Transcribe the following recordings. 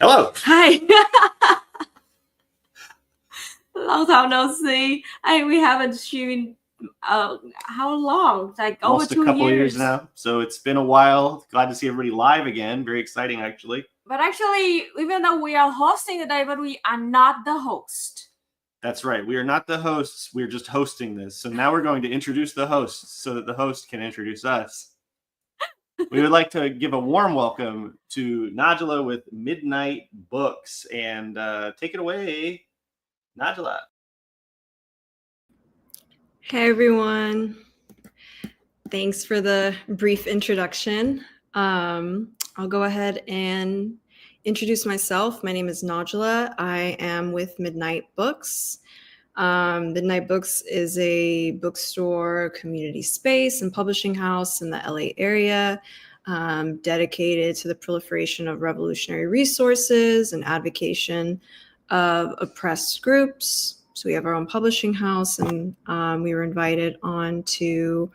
Hello. Hi. Long time no see. We haven't streamed how long? Like Almost over a couple 2 of years years now. So it's been a while. Glad to see everybody live again. Very exciting, actually. But actually, even though we are hosting today, but we are not the host. That's right. We are not the hosts. We're just hosting this. So now we're going to introduce the hosts so that the host can introduce us. We would like to give a warm welcome to Najla with Midnight Books. And take it away, Najla. Hey, everyone. Thanks for the brief introduction. I'll go ahead and introduce myself. My name is Najla. I am with Midnight Books. Midnight Books is a bookstore, community space, and publishing house in the LA area, dedicated to the proliferation of revolutionary resources and advocacy of oppressed groups. So we have our own publishing house, and we were invited on to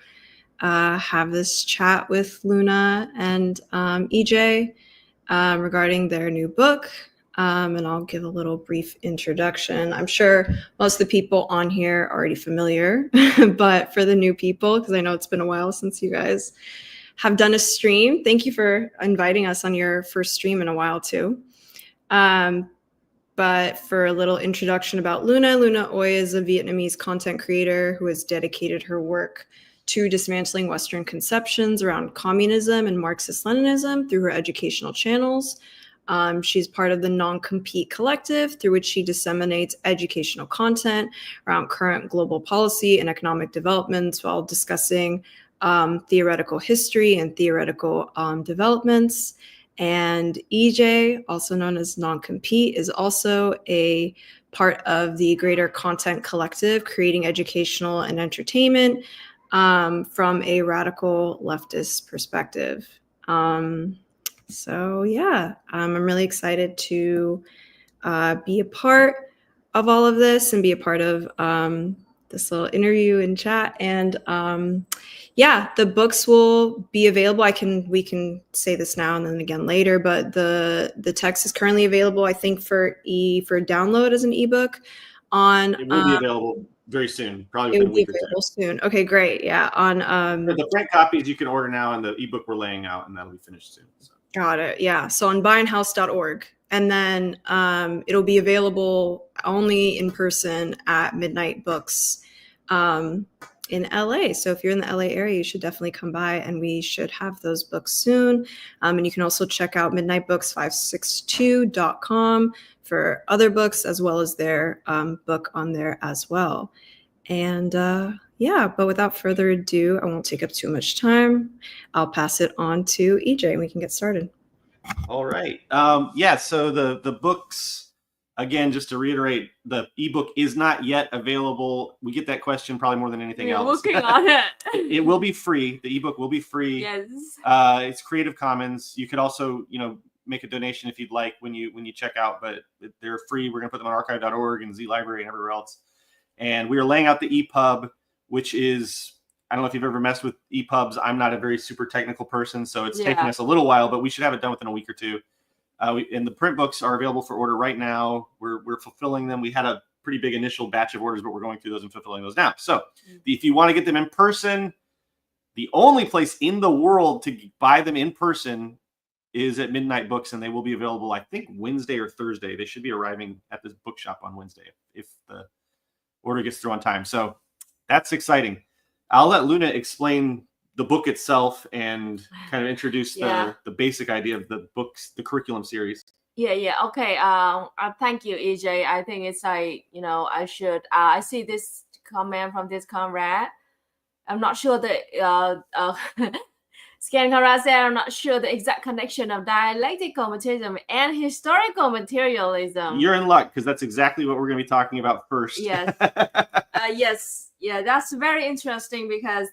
have this chat with Luna and EJ regarding their new book. And I'll give a little brief introduction. I'm sure most of the people on here are already familiar, but for the new people, because I know it's been a while since you guys have done a stream, thank you for inviting us on your first stream in a while too. But for a little introduction about Luna, Luna Oy is a Vietnamese content creator who has dedicated her work to dismantling Western conceptions around communism and Marxist-Leninism through her educational channels. She's part of the Non-Compete Collective, through which she disseminates educational content around current global policy and economic developments while discussing theoretical history and theoretical developments. And EJ, also known as Non-Compete, is also a part of the greater content collective, creating educational and entertainment from a radical leftist perspective. So yeah, I'm really excited to be a part of all of this and be a part of this little interview and chat. And yeah, the books will be available. We can say this now and then again later, but the text is currently available, I think, for download as an ebook on. It will be available very soon, probably it within will a be week or available soon. Okay, great. Yeah, on For the print copies you can order now, and the ebook we're laying out, and that'll be finished soon. So. Got it. Yeah. So on buyandhouse.org. And then it'll be available only in person at Midnight Books in LA. So if you're in the LA area, you should definitely come by, and we should have those books soon. And you can also check out midnightbooks562.com for other books, as well as their book on there as well. And yeah, but without further ado, I won't take up too much time. I'll pass it on to EJ and we can get started. All right. Yeah, so the books, again, just to reiterate, the ebook is not yet available. We get that question probably more than anything else. We're working on it. It will be free. The ebook will be free. Yes. It's Creative Commons. You could also, make a donation if you'd like when you check out, but they're free. We're going to put them on archive.org and Z Library and everywhere else. And we are laying out the EPUB, which is, I don't know if you've ever messed with EPUBs. I'm not a very super technical person, so it's taking us a little while, but we should have it done within a week or two. And the print books are available for order right now. We're fulfilling them. We had a pretty big initial batch of orders, but we're going through those and fulfilling those now. So if you want to get them in person, the only place in the world to buy them in person is at Midnight Books, and they will be available, I think, Wednesday or Thursday. They should be arriving at this bookshop on Wednesday if the order gets through on time. So that's exciting. I'll let Luna explain the book itself and kind of introduce the basic idea of the books, the curriculum series. Yeah. Okay. Thank you, EJ. I think it's like, I should. I see this comment from this comrade. I'm not sure the Scan Conrad said, I'm not sure the exact connection of dialectical materialism and historical materialism. You're in luck, because that's exactly what we're going to be talking about first. Yes. Yes. Yeah, that's very interesting because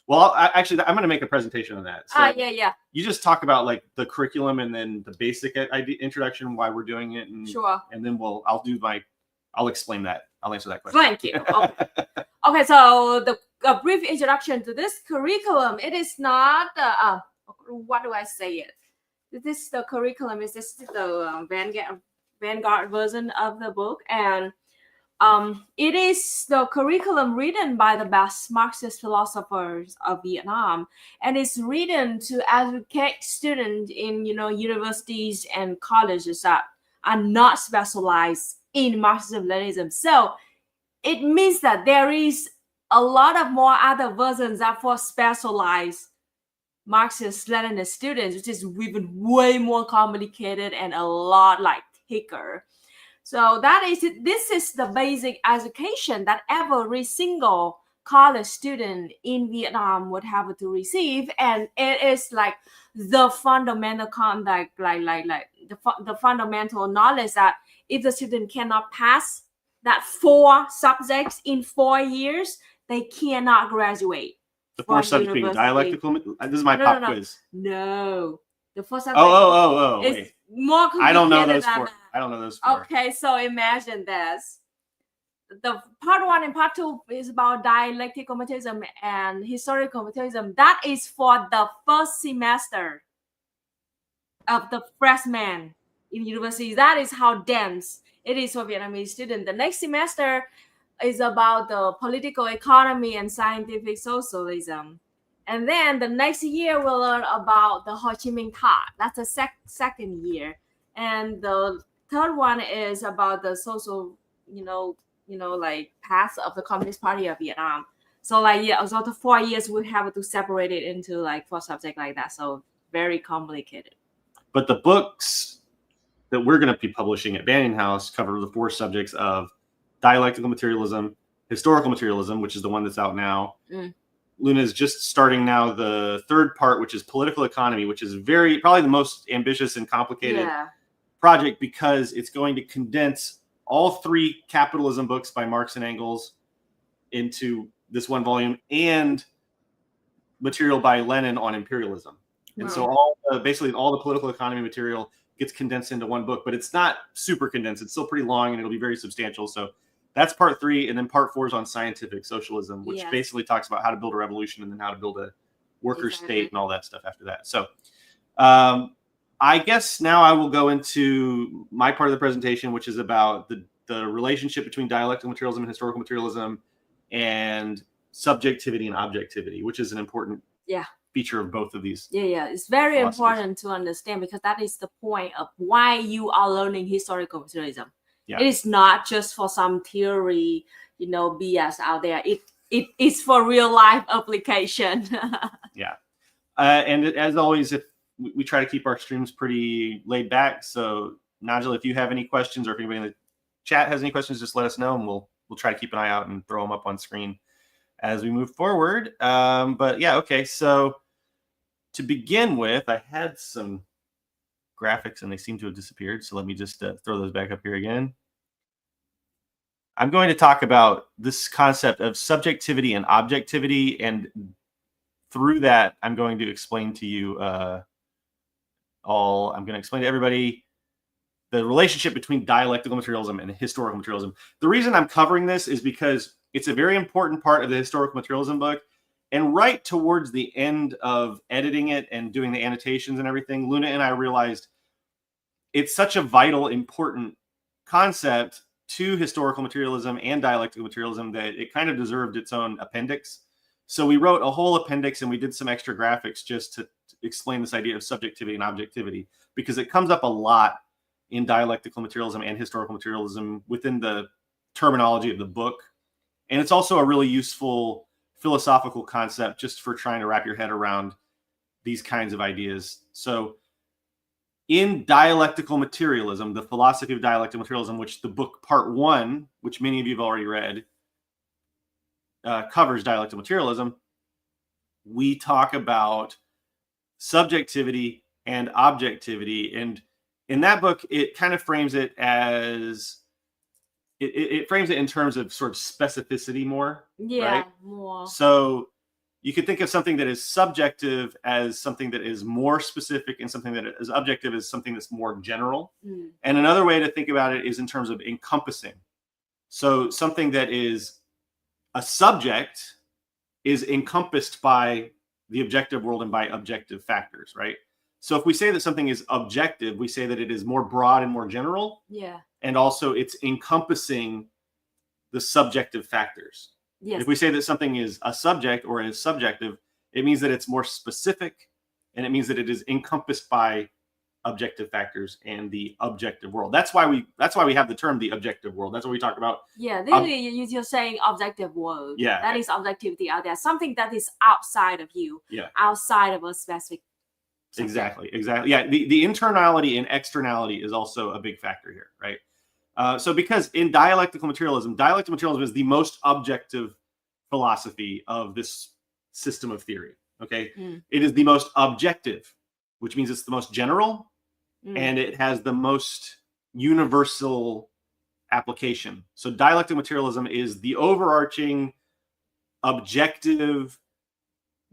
well, actually, I'm going to make a presentation on that. So yeah. You just talk about like the curriculum and then the basic introduction, why we're doing it, and sure. And then I'll explain that. I'll answer that question. Thank you. Okay, so a brief introduction to this curriculum. It is not what do I say it? this is the curriculum. This is the Vanguard version of the book, and it is the curriculum written by the best Marxist philosophers of Vietnam, and it's written to educate students in universities and colleges that are not specialized in Marxism-Leninism. So it means that there is a lot of more other versions that for specialized Marxist-Leninist students, which is even way more complicated and a lot like thicker. So that is it. This is the basic education that every single college student in Vietnam would have to receive, and it is like the fundamental the fundamental knowledge that if the student cannot pass that 4 subjects in 4 years, they cannot graduate. The 4 subjects being dialectical. This is my pop quiz. No, the 4 subjects. Oh. It's more complicated. I don't know those 4. I don't know those 4. Okay, so imagine this. The part 1 and part 2 is about dialectical materialism and historical materialism. That is for the first semester of the freshman in university. That is how dense it is for Vietnamese students. The next semester is about the political economy and scientific socialism. And then the next year we'll learn about the Ho Chi Minh thought. That's the second year. And the third one is about the social, like path of the Communist Party of Vietnam. So so the 4 years we have to separate it into like 4 subjects like that. So very complicated. But the books that we're going to be publishing at Banning House cover the 4 subjects of dialectical materialism, historical materialism, which is the one that's out now. Luna is just starting now the 3rd part, which is political economy, which is probably the most ambitious and complicated project because it's going to condense all 3 capitalism books by Marx and Engels into this one volume and material by Lenin on imperialism. And so basically all the political economy material gets condensed into one book, but it's not super condensed. It's still pretty long and it'll be very substantial. So that's part 3. And then part 4 is on scientific socialism, which basically talks about how to build a revolution and then how to build a worker state and all that stuff after that. So I guess now I will go into my part of the presentation, which is about the relationship between dialectical materialism and historical materialism and subjectivity and objectivity, which is an important feature of both of these. It's very important to understand because that is the point of why you are learning historical materialism. It is not just for some theory, BS out there. It is for real life application. And as always, if we try to keep our streams pretty laid back. So Nigel, if you have any questions or if anybody in the chat has any questions, just let us know and we'll try to keep an eye out and throw them up on screen as we move forward. But okay. So to begin with, I had some graphics and they seem to have disappeared. So let me just throw those back up here again. I'm going to talk about this concept of subjectivity and objectivity. And through that, I'm going to explain to you I'm going to explain to everybody the relationship between dialectical materialism and historical materialism. The reason I'm covering this is because it's a very important part of the historical materialism book. And right towards the end of editing it and doing the annotations and everything, Luna and I realized it's such a vital, important concept to historical materialism and dialectical materialism that it kind of deserved its own appendix. So we wrote a whole appendix and we did some extra graphics just to explain this idea of subjectivity and objectivity, because it comes up a lot in dialectical materialism and historical materialism within the terminology of the book. And it's also a really useful philosophical concept just for trying to wrap your head around these kinds of ideas. So in dialectical materialism, the philosophy of dialectical materialism, which the book part 1, which many of you have already read, covers dialectical materialism, we talk about subjectivity and objectivity. And in that book, it kind of frames it as it frames it in terms of sort of specificity more. Right? More. So you could think of something that is subjective as something that is more specific, and something that is objective as something that's more general. And another way to think about it is in terms of encompassing. So something that is a subject is encompassed by the objective world and by objective factors, right? So if we say that something is objective, we say that it is more broad and more general, Yeah. and also it's encompassing the subjective factors. Yes. If we say that something is a subject or is subjective, it means that it's more specific, and it means that it is encompassed by objective factors and the objective world. That's why we have the term the objective world. That's what we talk about. Yeah, literally, you're saying objective world. Yeah. That is objectivity out there. Something that is outside of you. Yeah. Outside of a specific subject. Exactly. Yeah. The internality and externality is also a big factor here, right? So because in dialectical materialism is the most objective philosophy of this system of theory. Okay. It is the most objective, which means it's the most general, and it has the most universal application. So dialectical materialism is the overarching objective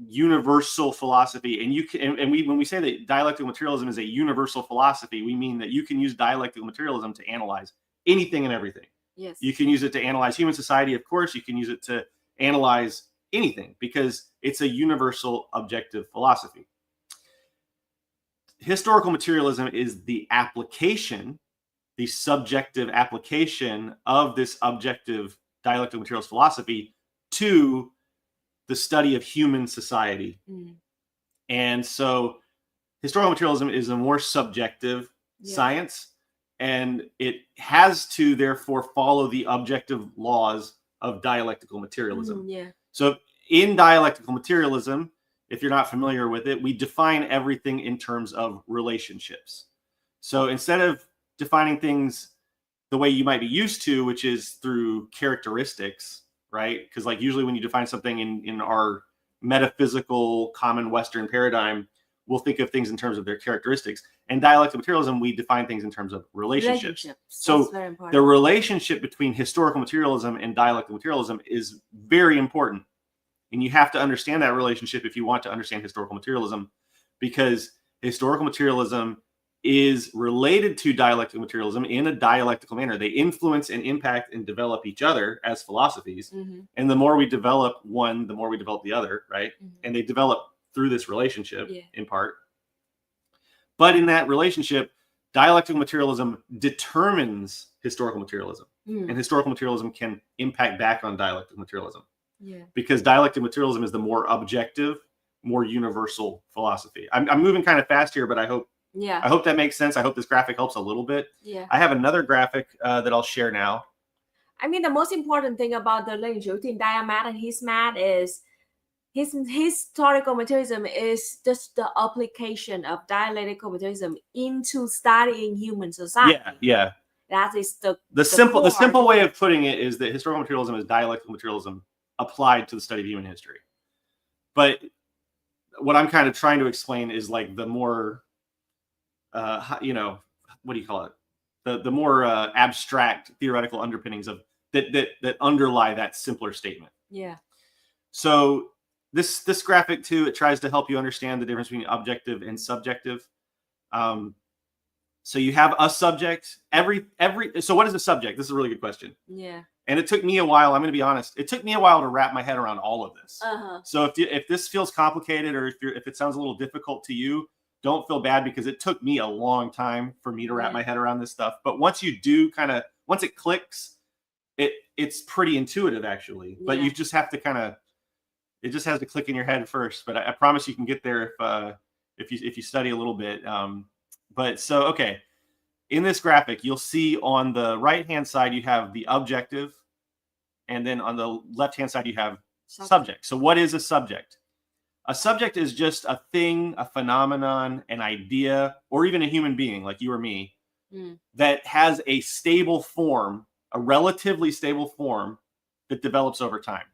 universal philosophy. And you can, and when we say that dialectical materialism is a universal philosophy, we mean that you can use dialectical materialism to analyze anything and everything. Yes. You can use it to analyze human society, of course. You can use it to analyze anything because it's a universal objective philosophy. Historical materialism is the application, the subjective application of this objective dialectical materialist philosophy to the study of human society. And so historical materialism is a more subjective science, and it has to therefore follow the objective laws of dialectical materialism. So in dialectical materialism, if you're not familiar with it, we define everything in terms of relationships. So instead of defining things the way you might be used to, which is through characteristics, right? Because like usually when you define something in our metaphysical common Western paradigm, we'll think of things in terms of their characteristics. In dialectical materialism, we define things in terms of relationships. So the relationship between historical materialism and dialectical materialism is very important. And you have to understand that relationship if you want to understand historical materialism, because historical materialism is related to dialectical materialism in a dialectical manner. They influence and impact and develop each other as philosophies. And the more we develop one, the more we develop the other, right? And they develop through this relationship in part. But in that relationship, dialectical materialism determines historical materialism. And historical materialism can impact back on dialectical materialism. Because dialectical materialism is the more objective, more universal philosophy. I'm moving kind of fast here, but I hope that makes sense. I hope this graphic helps a little bit. I have another graphic that I'll share now. I mean, the most important thing about the relationship between diamat and his mat is his historical materialism is just the application of dialectical materialism into studying human society. That is the simple way of putting it is that historical materialism is dialectical materialism applied to the study of human history. But what I'm kind of trying to explain is like the more what do you call it? The more abstract theoretical underpinnings of that underlie that simpler statement. So this graphic too, it tries to help you understand the difference between objective and subjective. So you have a subject. So what is a subject? This is a really good question. And it took me a while. I'm going to be honest. It took me a while to wrap my head around all of this. So if this feels complicated or if it sounds a little difficult to you, don't feel bad, because it took me a long time for me to wrap my head around this stuff. But once you do once it clicks, it's pretty intuitive actually. But you just have to it just has to click in your head first. But I promise you can get there if you study a little bit. But so, okay. In this graphic, you'll see on the right-hand side, you have the objective. And then on the left-hand side, you have subject. So what is a subject? A subject is just a thing, a phenomenon, an idea, or even a human being like you or me that has a stable form, a relatively stable form that develops over time.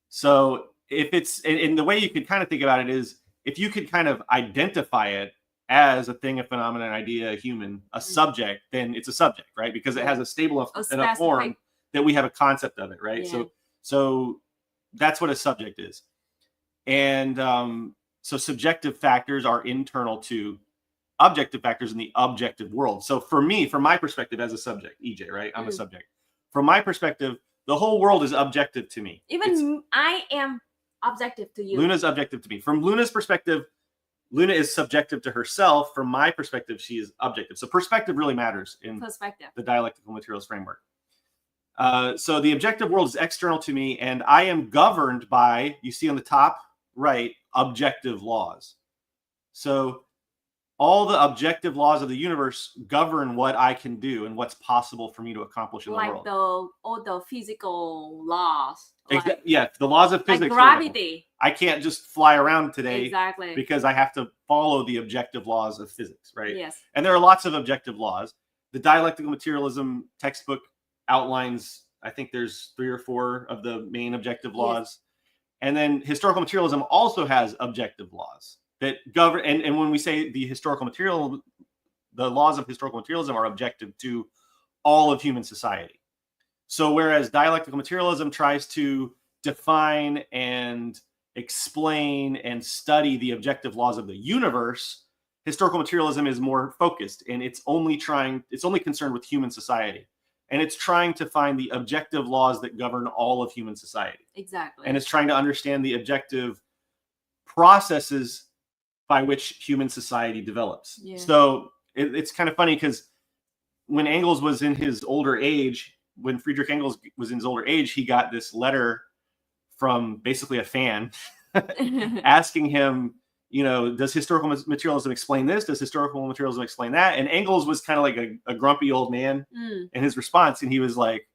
So if it's, and the way you could kind of think about it is, if you could kind of identify it as a thing, a phenomenon, an idea, a human, a subject, then it's a subject, right? Because it has a stable enough form that we have a concept of it, right? So that's what a subject is. And so subjective factors are internal to objective factors in the objective world. So for me, from my perspective as a subject, EJ, right? I'm a subject. From my perspective, the whole world is objective to me. Even I am objective to you. Luna's objective to me. From Luna's perspective, Luna is subjective to herself. From my perspective, she is objective. So perspective really matters in Perspective. the dialectical materialist framework. So the objective world is external to me, and I am governed by, you see on the top right, objective laws. So all the objective laws of the universe govern what I can do and what's possible for me to accomplish in the world. All the physical laws. Yeah, the laws of physics. Like gravity. I can't just fly around today Exactly. because I have to follow the objective laws of physics, right? Yes. And there are lots of objective laws. The dialectical materialism textbook outlines, I think there's 3 or 4 of the main objective laws. Yes. And then historical materialism also has objective laws that govern, and when we say the laws of historical materialism are objective to all of human society. So whereas dialectical materialism tries to define and explain and study the objective laws of the universe, historical materialism is more focused, and it's only concerned with human society. And it's trying to find the objective laws that govern all of human society. Exactly. And it's trying to understand the objective processes by which human society develops. Yeah. So it's kind of funny because when Engels was in his older age, when Friedrich Engels was in his older age, he got this letter from basically a fan asking him, does historical materialism explain this? Does historical materialism explain that? And Engels was kind of like a grumpy old man in his response. And he was like,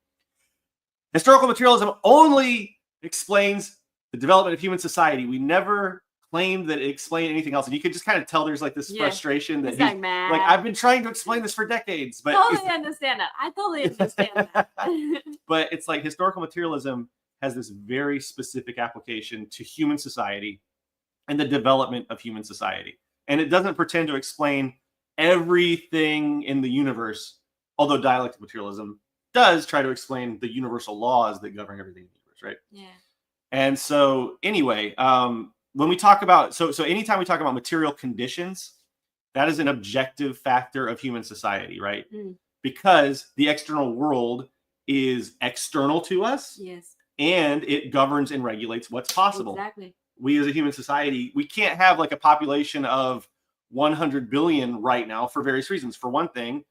historical materialism only explains the development of human society. We never claimed that it explained anything else. And you could just kind of tell there's like this frustration that he's like, I've been trying to explain this for decades. But totally understand that. I totally understand that. But it's like historical materialism has this very specific application to human society and the development of human society. And it doesn't pretend to explain everything in the universe, although dialectical materialism does try to explain the universal laws that govern everything in the universe, right? Yeah. And so anyway, when we talk about, so anytime we talk about material conditions, that is an objective factor of human society, right? Because the external world is external to us. Yes. And it governs and regulates what's possible. Exactly. We as a human society, we can't have like a population of 100 billion right now for various reasons. For one thing,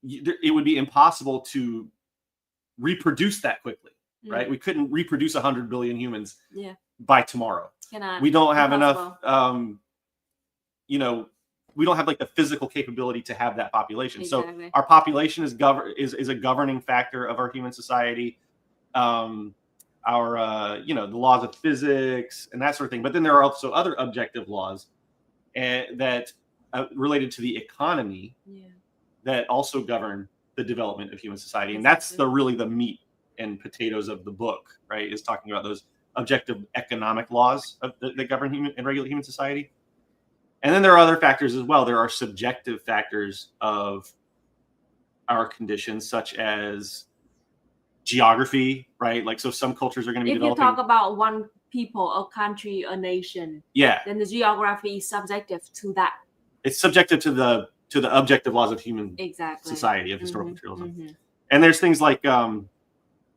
it would be impossible to reproduce that quickly, right? We couldn't reproduce 100 billion humans by tomorrow. We don't have enough, we don't have like the physical capability to have that population. Exactly. So our population is a governing factor of our human society. The laws of physics and that sort of thing. But then there are also other objective laws that related to the economy that also govern the development of human society. And that's really the meat and potatoes of the book, right? Is talking about those objective economic laws that govern human and regulate human society. And then there are other factors as well. There are subjective factors of our conditions, such as geography, right? Like, so some cultures are going to be developing. If you talk about one people, a country, a nation, then the geography is subjective to that. It's subjective to the objective laws of human society, of historical materialism. And there's things like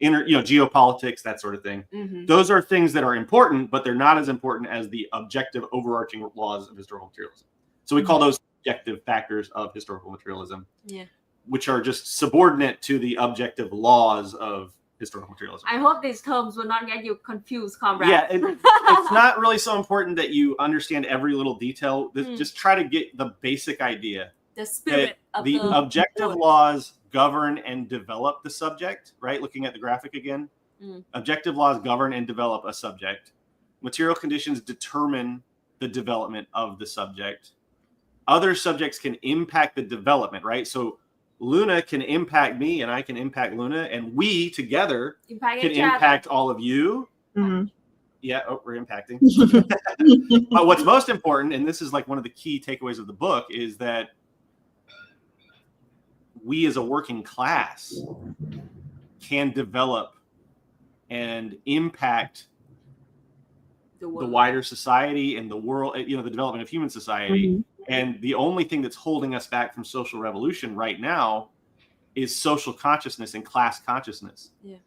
geopolitics, that sort of thing. Those are things that are important, but they're not as important as the objective overarching laws of historical materialism. So we call those objective factors of historical materialism. Yeah. Which are just subordinate to the objective laws of historical materialism. I hope these terms will not get you confused, comrade. Yeah, it's not really so important that you understand every little detail. Just try to get the basic idea. The spirit of the objective laws govern and develop the subject, right? Looking at the graphic again. Objective laws govern and develop a subject. Material conditions determine the development of the subject. Other subjects can impact the development, right? So Luna can impact me and I can impact Luna, and we together can impact all of you. Yeah, we're impacting. But what's most important, and this is like one of the key takeaways of the book, is that we as a working class can develop and impact the wider society and the world, the development of human society. And the only thing that's holding us back from social revolution right now is social consciousness and class consciousness. Yeah.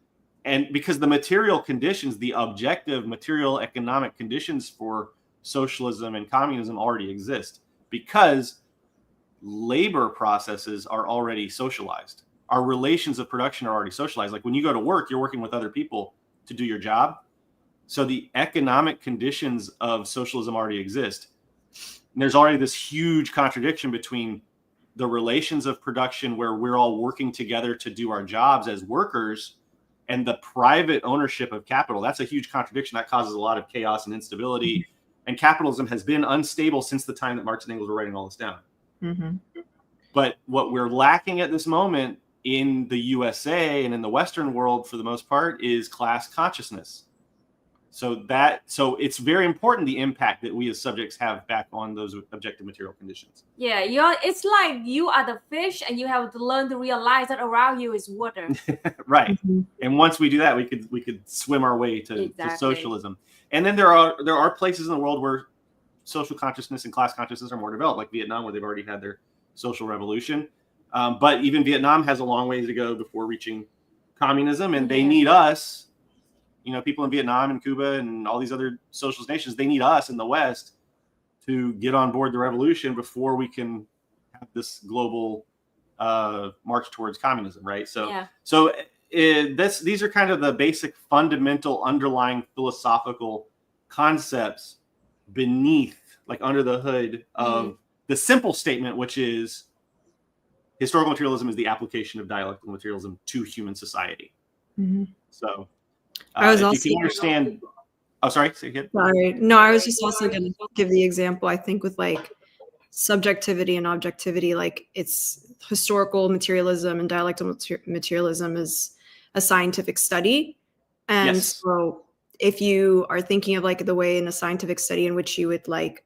And because the material conditions, the objective material economic conditions for socialism and communism already exist, because labor processes are already socialized. Our relations of production are already socialized. Like when you go to work, you're working with other people to do your job. So the economic conditions of socialism already exist. And there's already this huge contradiction between the relations of production where we're all working together to do our jobs as workers and the private ownership of capital. That's a huge contradiction that causes a lot of chaos and instability. And capitalism has been unstable since the time that Marx and Engels were writing all this down. Mm-hmm. But what we're lacking at this moment in the USA and in the Western world, for the most part, is class consciousness. So it's very important, the impact that we as subjects have back on those objective material conditions. Yeah, it's like you are the fish and you have to learn to realize that around you is water. Right. Mm-hmm. And once we do that, we could swim our way to socialism. And then there are places in the world where social consciousness and class consciousness are more developed, like Vietnam, where they've already had their social revolution. But even Vietnam has a long way to go before reaching communism, and they need us. People in Vietnam and Cuba and all these other socialist nations, they need us in the West to get on board the revolution before we can have this global march towards communism, right? These are kind of the basic fundamental underlying philosophical concepts beneath, like under the hood of the simple statement, which is historical materialism is the application of dialectical materialism to human society. Mm-hmm. So I was if also you can understand. Oh, sorry. Say again. Sorry. No, I was just also going to give the example, I think, with like subjectivity and objectivity. Like it's historical materialism and dialectical materialism is a scientific study. And so if you are thinking of like the way in a scientific study in which you would like,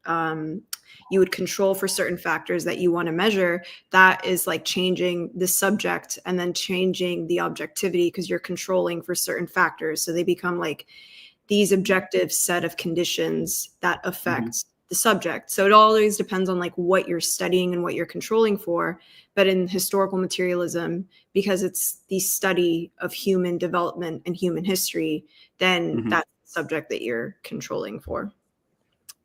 you would control for certain factors that you want to measure, that is like changing the subject and then changing the objectivity because you're controlling for certain factors. So they become like these objective set of conditions that affect the subject. So it always depends on like what you're studying and what you're controlling for. But in historical materialism, because it's the study of human development and human history, then that's the subject that you're controlling for.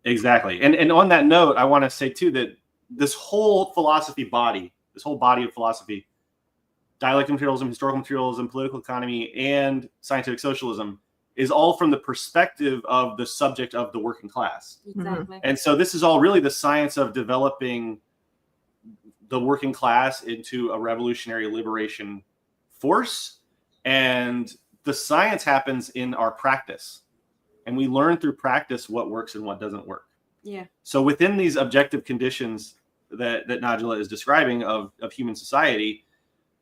Exactly. And on that note, I want to say too that this whole body of philosophy, dialectical materialism, historical materialism, political economy, and scientific socialism is all from the perspective of the subject of the working class. Exactly. And so this is all really the science of developing the working class into a revolutionary liberation force. And the science happens in our practice. And we learn through practice what works and what doesn't work. Yeah. So within these objective conditions that Najla is describing of human society,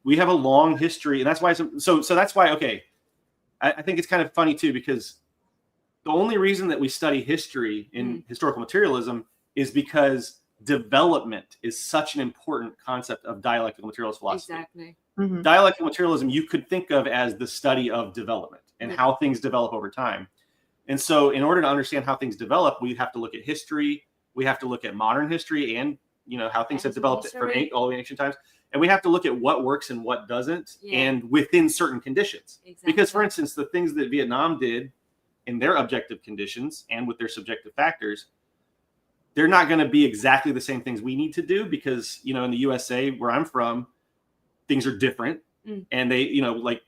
we have a long history. And that's why, that's why, okay, I think it's kind of funny too, because the only reason that we study history in historical materialism is because development is such an important concept of dialectical materialist philosophy. Exactly. Mm-hmm. Dialectical materialism you could think of as the study of development and how things develop over time. And so in order to understand how things develop, we have to look at history. We have to look at modern history and, how things have developed from all the ancient times. And we have to look at what works and what doesn't, and within certain conditions. Exactly. Because, for instance, the things that Vietnam did in their objective conditions and with their subjective factors, they're not going to be exactly the same things we need to do because, in the USA, where I'm from, things are different. And they, like,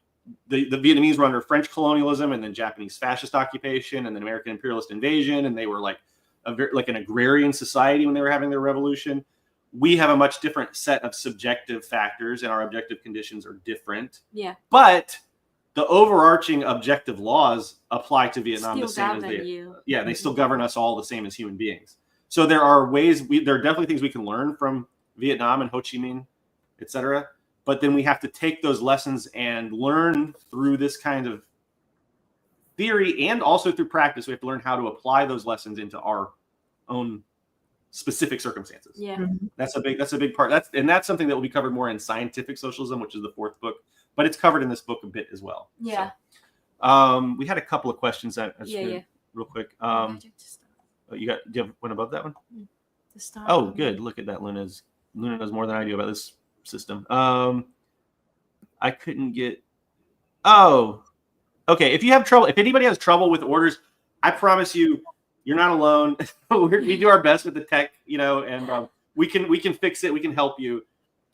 the Vietnamese were under French colonialism and then Japanese fascist occupation and then American imperialist invasion. And they were like an agrarian society when they were having their revolution. We have a much different set of subjective factors and our objective conditions are different. Yeah. But the overarching objective laws apply to Vietnam the same as they. Yeah, they still govern us all the same as human beings. So there are ways, there are definitely things we can learn from Vietnam and Ho Chi Minh, et cetera. But then we have to take those lessons and learn through this kind of theory and also through practice. We have to learn how to apply those lessons into our own specific circumstances. Yeah, that's a big part. That's something that will be covered more in Scientific Socialism, which is the 4th book, but it's covered in this book a bit as well. Yeah. So, we had a couple of questions that real quick. Do you have one above that one? Oh, good. Look at that. Luna knows more than I do about this system. I couldn't get. Oh, okay. If anybody has trouble with orders, I promise you, You're not alone. We do our best with the tech, and we can fix it. We can help you.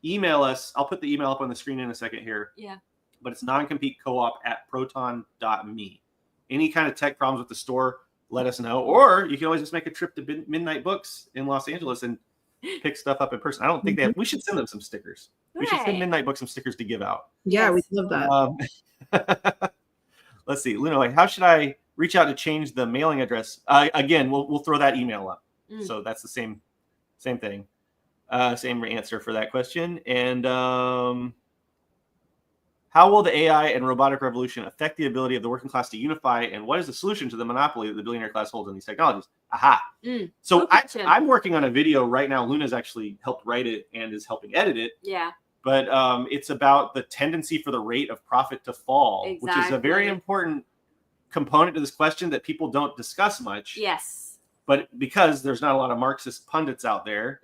Email us. I'll put the email up on the screen in a second here. Yeah. But it's noncompetecoop@proton.me. Any kind of tech problems with the store, let us know. Or you can always just make a trip to Midnight Books in Los Angeles and pick stuff up in person. I don't think they have. We should send them some stickers. We should send Midnight Books some stickers to give out. Yeah, we'd love that. Let's see, Luna, how should I reach out to change the mailing address? Again, we'll throw that email up. So that's the same thing. Same answer for that question. And how will the AI and robotic revolution affect the ability of the working class to unify? And what is the solution to the monopoly that the billionaire class holds in these technologies? Aha. So I'm working on a video right now. Luna's actually helped write it and is helping edit it. Yeah. But it's about the tendency for the rate of profit to fall, which is a very important component to this question that people don't discuss much. Yes. But because there's not a lot of Marxist pundits out there,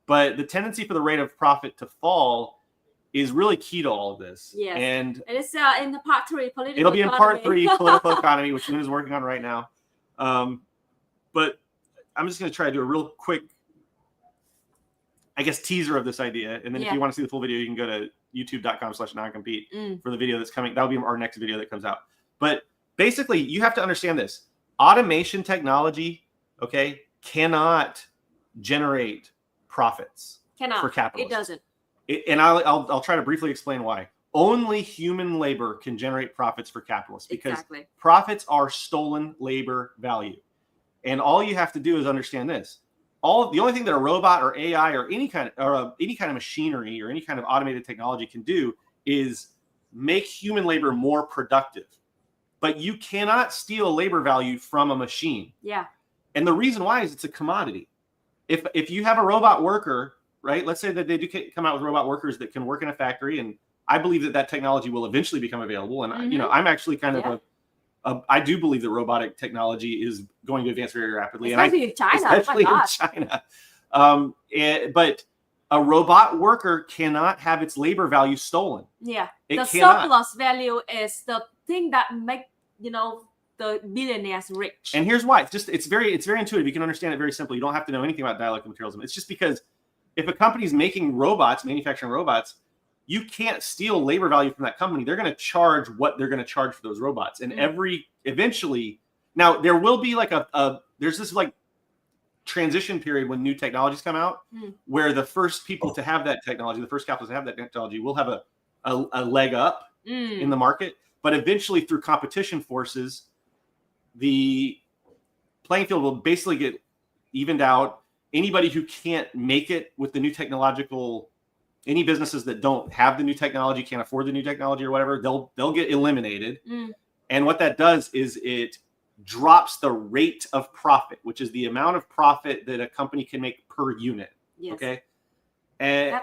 but the tendency for the rate of profit to fall is really key to all of this. Yes. And it's in the part 3 political. It'll be in part 3 political economy, which Luna's working on right now. But I'm just going to try to do a real quick, I guess, teaser of this idea. And then if you want to see the full video, you can go to youtube.com/noncompete for the video that's coming. That'll be our next video that comes out. But basically, you have to understand this. Automation technology, cannot generate profits for capitalists. It doesn't. And I'll try to briefly explain why. Only human labor can generate profits for capitalists because profits are stolen labor value. And all you have to do is understand this. The only thing that a robot or AI or any kind of machinery or any kind of automated technology can do is make human labor more productive. But you cannot steal labor value from a machine. Yeah. And the reason why is it's a commodity. If you have a robot worker, right? Let's say that they do come out with robot workers that can work in a factory, and I believe that technology will eventually become available. And I'm actually kind of I do believe that robotic technology is going to advance very rapidly, especially in China. Especially in China. But a robot worker cannot have its labor value stolen. Yeah, the surplus value is the thing that makes the billionaires rich. And here's why: it's very intuitive. You can understand it very simply. You don't have to know anything about dialectical materialism. It's just because if a company's making robots, manufacturing robots, you can't steal labor value from that company. They're going to charge what they're going to charge for those robots. And eventually, now there will be like there's this like transition period when new technologies come out where the first people to have that technology, the first capitalists to have that technology will have a leg up in the market. But eventually through competition forces, the playing field will basically get evened out. Anybody who can't make it with the new any businesses that don't have the new technology, can't afford the new technology or whatever, they'll get eliminated. And what that does is it drops the rate of profit, which is the amount of profit that a company can make per unit. Yes. Okay. And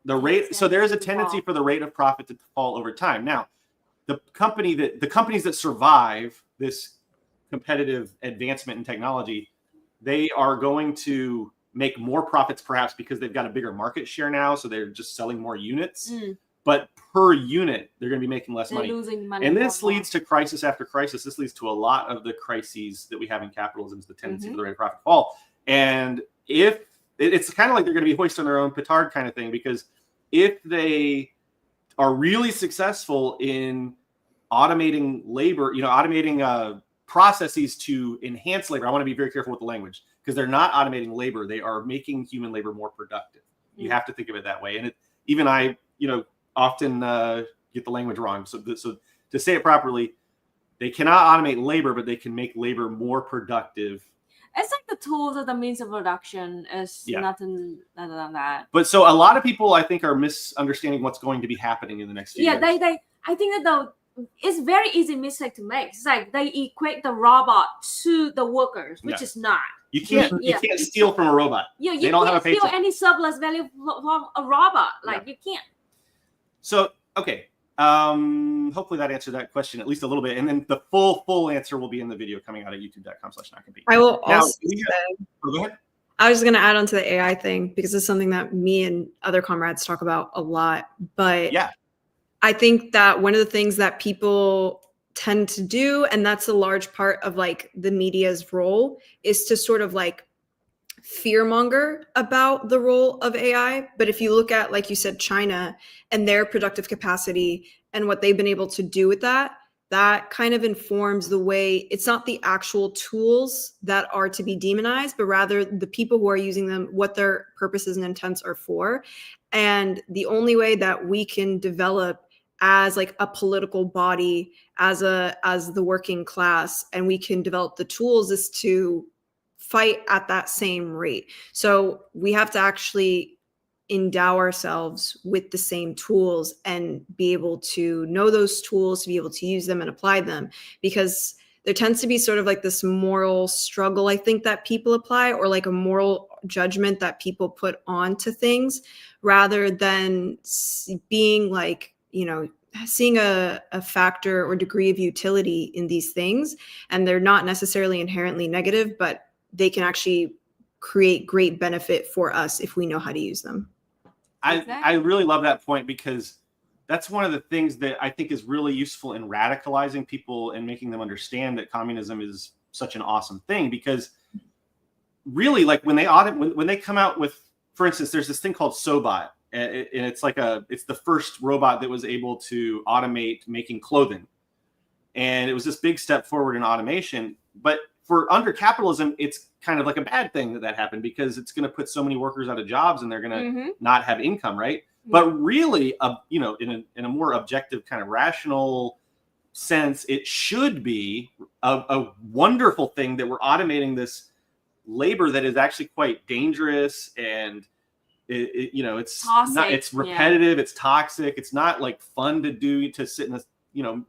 the rate. So there is a tendency for the rate of profit to fall over time. Now, the companies that survive this competitive advancement in technology, they are going to make more profits perhaps because they've got a bigger market share now. So they're just selling more units, but per unit, they're going to be making less money. Losing money. And this leads to crisis after crisis. This leads to a lot of the crises that we have in capitalism, is the tendency for the rate of profit to fall. And if it's kind of like they're going to be hoisting their own petard kind of thing, because if they are really successful in automating labor, automating processes to enhance labor. I want to be very careful with the language because they're not automating labor. They are making human labor more productive. You have to think of it that way. And even I, often get the language wrong. So to say it properly, they cannot automate labor, but they can make labor more productive. It's like the tools or the means of production is nothing other than that. But so a lot of people, I think, are misunderstanding what's going to be happening in the next few years. I think that it's very easy mistake to make. It's like they equate the robot to the workers, which is not. You can't steal from a robot. You they don't can't have a paycheck. steal any surplus value from a robot. You can't. So okay, hopefully that answered that question at least a little bit, and then the full answer will be in the video coming out at youtube.com/noncompete. I will also go ahead. I was going to add on to the AI thing because it's something that me and other comrades talk about a lot. But I think that one of the things that people tend to do, and that's a large part of like the media's role, is to sort of like fearmonger about the role of AI. But if you look at, like you said, China and their productive capacity and what they've been able to do with that, that kind of informs the way. It's not the actual tools that are to be demonized, but rather the people who are using them, what their purposes and intents are for. And the only way that we can develop as like a political body, as the working class, and we can develop the tools, is to fight at that same rate. So we have to actually endow ourselves with the same tools and be able to know those tools, to be able to use them and apply them, because there tends to be sort of like this moral struggle, I think, that people apply, or like a moral judgment that people put onto things, rather than being like, seeing a factor or degree of utility in these things. And they're not necessarily inherently negative, but they can actually create great benefit for us if we know how to use them. I really love that point, because that's one of the things that I think is really useful in radicalizing people and making them understand that communism is such an awesome thing. Because really, like when they come out with, for instance, there's this thing called Sobot, and it's the first robot that was able to automate making clothing, and it was this big step forward in automation. But for under capitalism, it's kind of like a bad thing that happened, because it's going to put so many workers out of jobs and they're going to not have income, right? Mm-hmm. But really, in a more objective kind of rational sense, it should be a wonderful thing that we're automating this labor that is actually quite dangerous, and it's toxic. Not, it's repetitive, it's toxic, it's not like fun to do, to sit in a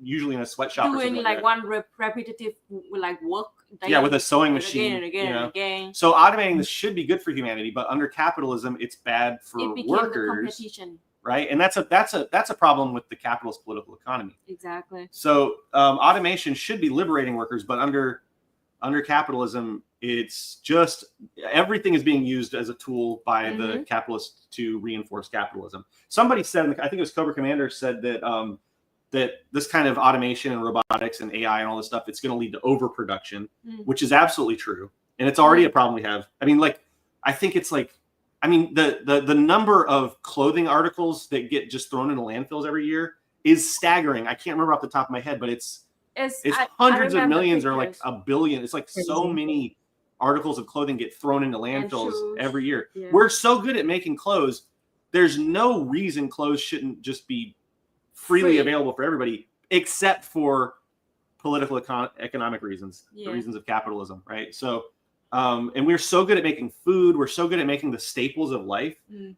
usually in a sweatshop doing like one repetitive like work. With a sewing machine again and again and again. So automating this should be good for humanity, but under capitalism, it's bad for workers. Right, and that's a problem with the capitalist political economy. Exactly. So automation should be liberating workers, but under capitalism, it's just everything is being used as a tool by the capitalists to reinforce capitalism. Somebody said, I think it was Cobra Commander, said that that this kind of automation and robotics and AI and all this stuff, it's going to lead to overproduction, which is absolutely true. And it's already a problem we have. I mean, I think it's the number of clothing articles that get just thrown into landfills every year is staggering. I can't remember off the top of my head, but it's hundreds of millions or like a billion. It's like so many articles of clothing get thrown into landfills every year. Yeah. We're so good at making clothes. There's no reason clothes shouldn't just be freely available for everybody, except for political economic reasons, the reasons of capitalism, right? So, and we're so good at making food, we're so good at making the staples of life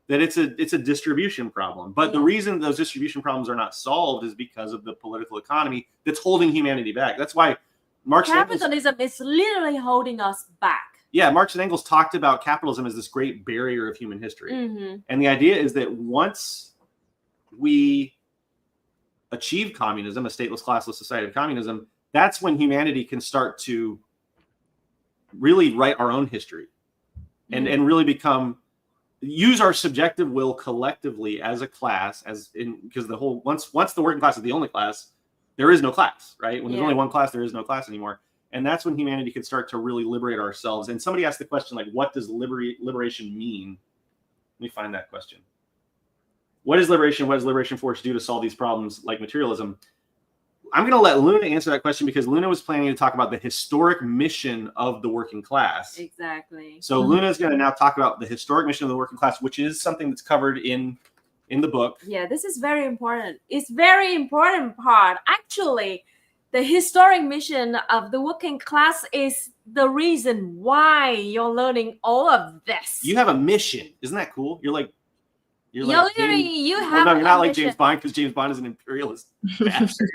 that it's a distribution problem. But the reason those distribution problems are not solved is because of the political economy that's holding humanity back. That's why capitalism is literally holding us back. Yeah, Marx and Engels talked about capitalism as this great barrier of human history. And the idea is that once we achieve communism, a stateless, classless society of communism, that's when humanity can start to really write our own history and really use our subjective will collectively as a class, because once the working class is the only class, there is no class, right? When there's only one class, there is no class anymore. And that's when humanity can start to really liberate ourselves. And somebody asked the question, like, what does liberation mean? Let me find that question. What is liberation? What does liberation force do to solve these problems like materialism? I'm going to let Luna answer that question, because Luna was planning to talk about the historic mission of the working class. Exactly. So Luna is going to now talk about the historic mission of the working class, which is something that's covered in the book. Yeah, this is very important. It's very important part. Actually, the historic mission of the working class is the reason why you're learning all of this. You have a mission. Isn't that cool? You're not like James Bond, because James Bond is an imperialist bastard.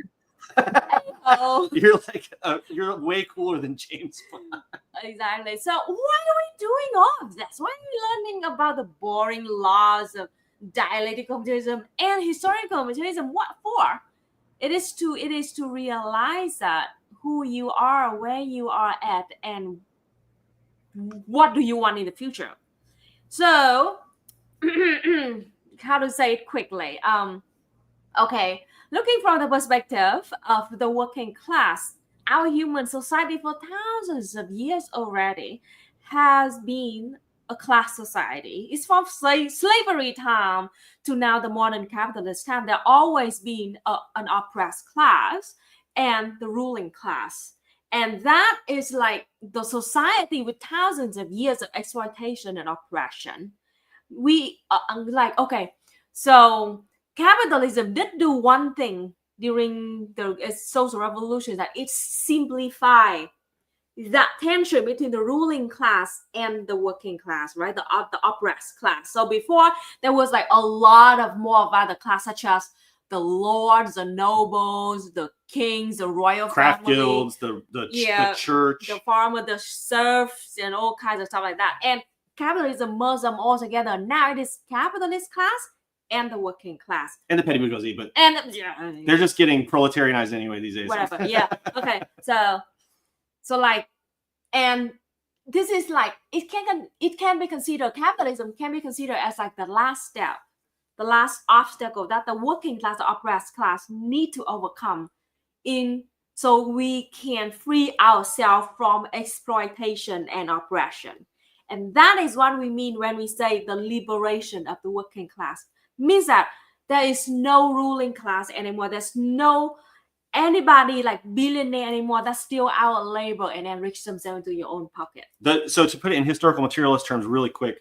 You're way cooler than James Bond. Exactly. So why are we doing all of this? Why are we learning about the boring laws of dialectical materialism and historical materialism? What for? It is to realize that who you are, where you are at, and what do you want in the future. So how to say it quickly? Okay, looking from the perspective of the working class, our human society for thousands of years already has been a class society. It's from slavery time to now the modern capitalist time. There always been an oppressed class and the ruling class. And that is like the society with thousands of years of exploitation and oppression. We like, okay, so capitalism did do one thing during the social revolution, that it simplified that tension between the ruling class and the working class, right? The oppressed class. So before, there was like a lot of more of other class, such as the lords, the nobles, the kings, the royal Craft family, guilds, the church, the farmer, the serfs, and all kinds of stuff like that. And capitalism merged them all together. Now it is capitalist class and the working class and the petty bourgeoisie, but and they're just getting proletarianized anyway these days. whatever. Yeah. Okay. So like, and this is like, it can be considered, capitalism can be considered as like the last step, the last obstacle that the working class, the oppressed class need to overcome so we can free ourselves from exploitation and oppression. And that is what we mean when we say the liberation of the working class. Means that there is no ruling class anymore. There's no anybody like billionaire anymore that steal our labor and enrich themselves into your own pocket. So to put it in historical materialist terms really quick,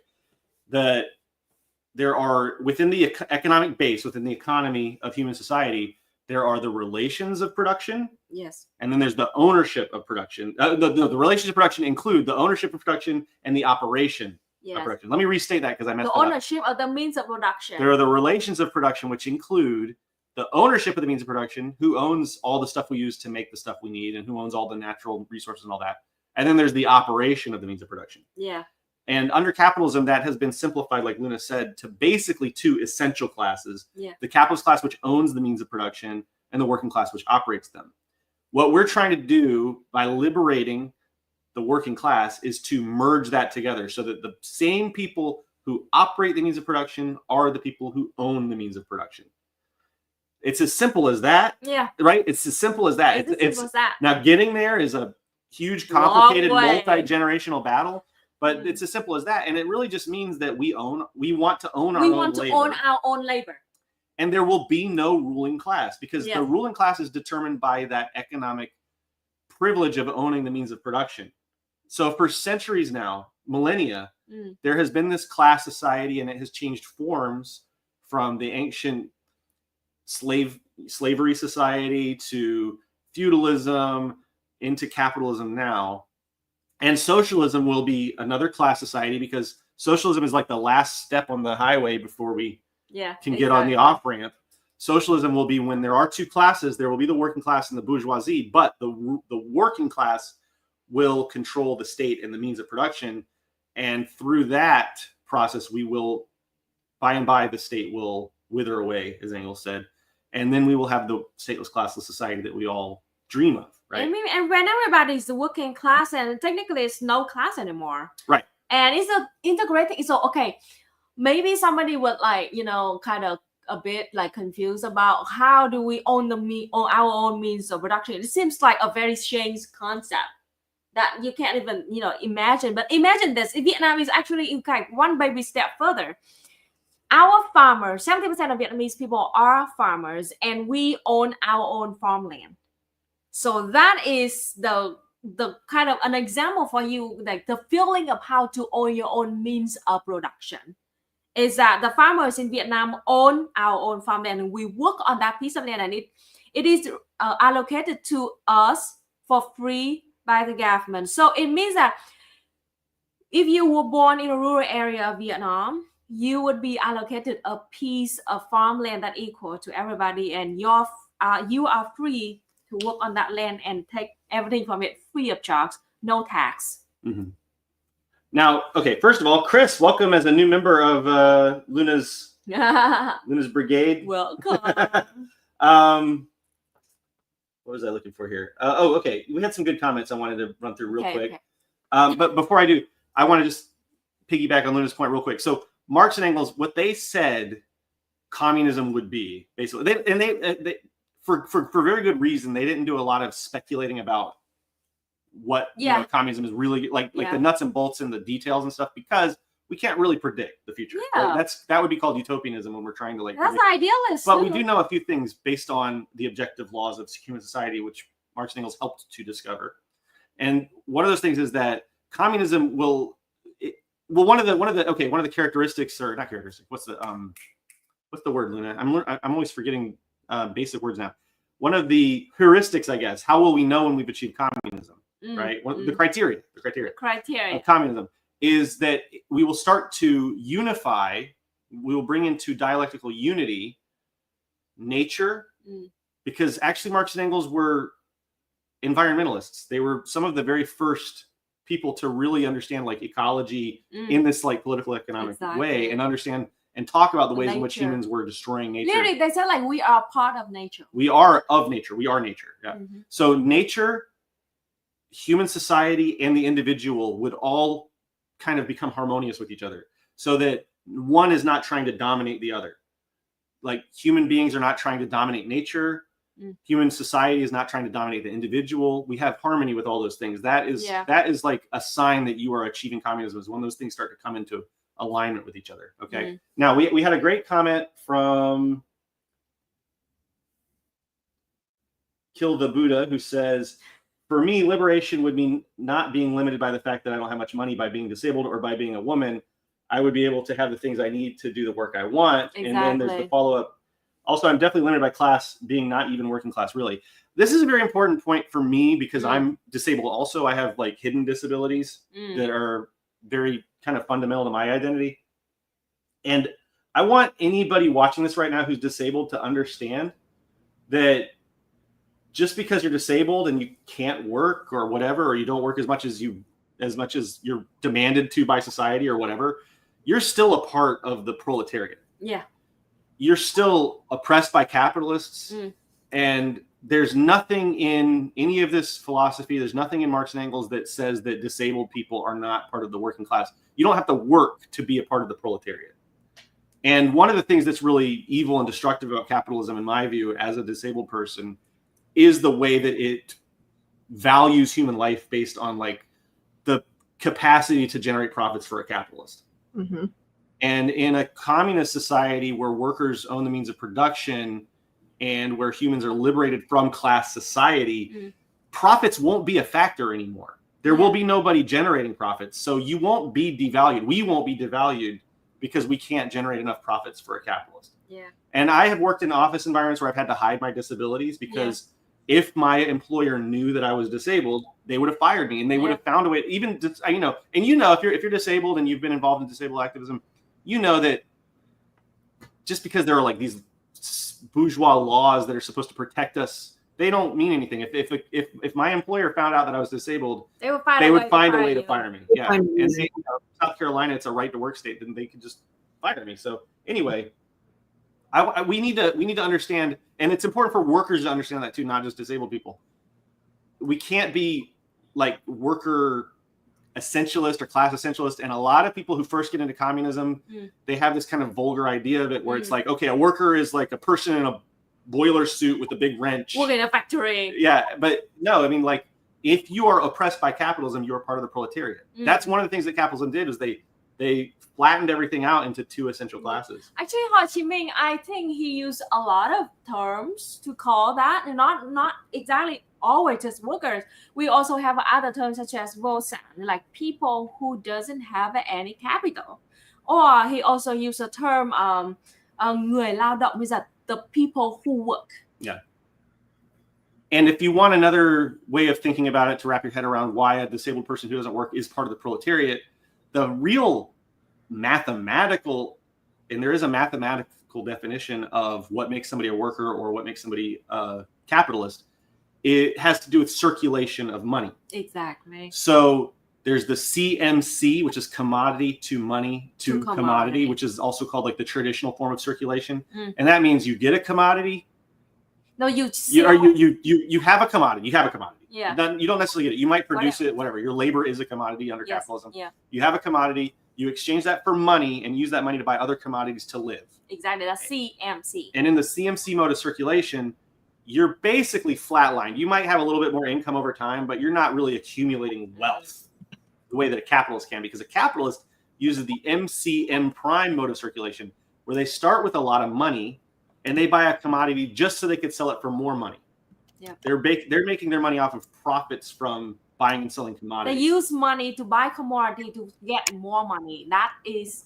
there are, within the economic base, within the economy of human society, there are the relations of production. Yes. And then there's the ownership of production. The relations of production include the ownership of production and the operation of production. Let me restate that because I messed it up. The ownership of the means of production. There are the relations of production, which include the ownership of the means of production, who owns all the stuff we use to make the stuff we need, and who owns all the natural resources and all that. And then there's the operation of the means of production. Yeah. And under capitalism, that has been simplified, like Luna said, to basically two essential classes. Yeah. The capitalist class, which owns the means of production, and the working class, which operates them. What we're trying to do by liberating the working class is to merge that together so that the same people who operate the means of production are the people who own the means of production. It's as simple as that. Yeah. Right? It's as simple as that. It's as simple as that. Now, getting there is a huge, complicated, multi-generational battle, but it's as simple as that. And it really just means that we want to own our own labor. We want to own our own labor. And there will be no ruling class because the ruling class is determined by that economic privilege of owning the means of production. So for centuries now, millennia, there has been this class society, and it has changed forms from the ancient slavery society to feudalism into capitalism now. And socialism will be another class society because socialism is like the last step on the highway before we can get on the off ramp. Socialism will be when there are two classes. There will be the working class and the bourgeoisie, but the working class will control the state and the means of production. And through that process, we will, by and by, the state will wither away, as Engels said. And then we will have the stateless, classless society that we all dream of, right? And when everybody's the working class, and technically it's no class anymore. Right. And it's integrating. So, okay, maybe somebody would kind of a bit like confused about how do we own our own means of production. It seems like a very strange concept that you can't even imagine. But imagine this: if Vietnam is actually one baby step further. Our farmers, 70% of Vietnamese people are farmers, and we own our own farmland. So that is the kind of an example for you, like the feeling of how to own your own means of production. Is that the farmers in Vietnam own our own farmland, and we work on that piece of land, and it is allocated to us for free by the government. So it means that if you were born in a rural area of Vietnam, you would be allocated a piece of farmland that equal to everybody, and you are free to work on that land and take everything from it free of charge, no tax. Mm-hmm. Now, okay, first of all, Chris, welcome as a new member of Luna's brigade. Welcome. What was I looking for here? Okay. We had some good comments I wanted to run through real quick. Okay. But before I do, I want to just piggyback on Luna's point real quick. So Marx and Engels, what they said communism would be, basically. They for very good reason, they didn't do a lot of speculating about what communism is really like the nuts and bolts and the details and stuff, because we can't really predict the future. Yeah. Right? That would be called utopianism when we're trying to That's idealist. But we do know a few things based on the objective laws of human society, which Marx and Engels helped to discover. And one of those things is that communism will, one of the characteristics, or not characteristics, what's the word, Luna? I'm always forgetting basic words now. One of the heuristics, I guess, how will we know when we've achieved communism, right? The criteria of communism is that we will start to unify, we will bring into dialectical unity nature, because actually Marx and Engels were environmentalists. They were some of the very first people to really understand like ecology in this like political economic way, and understand and talk about the ways in which humans were destroying nature. Literally, they said like we are part of nature. We are of nature. We are nature. Yeah. So nature, human society, and the individual would all kind of become harmonious with each other, so that one is not trying to dominate the other. Like human beings are not trying to dominate nature. Human society is not trying to dominate the individual. We have harmony with all those things. That is like a sign that you are achieving communism, is when those things start to come into alignment with each other. Okay. Now we had a great comment from Kill the Buddha, who says, for me, liberation would mean not being limited by the fact that I don't have much money by being disabled or by being a woman. I would be able to have the things I need to do the work I want. And then there's the follow-up. Also, I'm definitely limited by class, being not even working class, really. This is a very important point for me, because I'm disabled also. I have like hidden disabilities that are very kind of fundamental to my identity. And I want anybody watching this right now who's disabled to understand that just because you're disabled and you can't work or whatever, or you don't work as much as you're demanded to by society or whatever, you're still a part of the proletariat. Yeah. You're still oppressed by capitalists, and there's nothing in any of this philosophy, there's nothing in Marx and Engels that says that disabled people are not part of the working class. You don't have to work to be a part of the proletariat. And one of the things that's really evil and destructive about capitalism, in my view, as a disabled person, is the way that it values human life based on like the capacity to generate profits for a capitalist. And in a communist society where workers own the means of production and where humans are liberated from class society, profits won't be a factor anymore. There will be nobody generating profits. So you won't be devalued. We won't be devalued because we can't generate enough profits for a capitalist. Yeah. And I have worked in office environments where I've had to hide my disabilities, because if my employer knew that I was disabled, they would have fired me, and they would have found a way, even, if you're disabled and you've been involved in disabled activism, you know that just because there are like these bourgeois laws that are supposed to protect us, they don't mean anything. If my employer found out that I was disabled, they would find a way to fire me. Yeah. And South Carolina, it's a right to work state, then they could just fire me. So anyway, we need to understand, and it's important for workers to understand that too, not just disabled people. We can't be like worker essentialist or class essentialist. And a lot of people who first get into communism, they have this kind of vulgar idea of it, where it's like, okay, a worker is like a person in a boiler suit with a big wrench. Working in a factory. Yeah, but no, I mean, like, if you are oppressed by capitalism, you're part of the proletariat. That's one of the things that capitalism did, is they flattened everything out into two essential classes. Actually, Ho Chi Minh, I think he used a lot of terms to call that, and not exactly always just workers. We also have other terms such as vô sản, like people who doesn't have any capital. Or he also used a term người lao động, means that the people who work. Yeah. And if you want another way of thinking about it to wrap your head around why a disabled person who doesn't work is part of the proletariat, the real mathematical, and there is a mathematical definition of what makes somebody a worker or what makes somebody a capitalist, it has to do with circulation of money. Exactly. So there's the CMC, which is commodity to money to commodity, which is also called like the traditional form of circulation. And that means you get a commodity. No, you have a commodity. You have a commodity. Yeah. You don't necessarily get it. You might produce it, whatever. Your labor is a commodity under capitalism. Yeah. You have a commodity. You exchange that for money and use that money to buy other commodities to live. Exactly. That's CMC. And in the CMC mode of circulation, you're basically flatlined. You might have a little bit more income over time, but you're not really accumulating wealth the way that a capitalist can, because a capitalist uses the MCM prime mode of circulation, where they start with a lot of money and they buy a commodity just so they could sell it for more money. Yeah. They're making their money off of profits from buying and selling commodities. They use money to buy commodity to get more money. That is,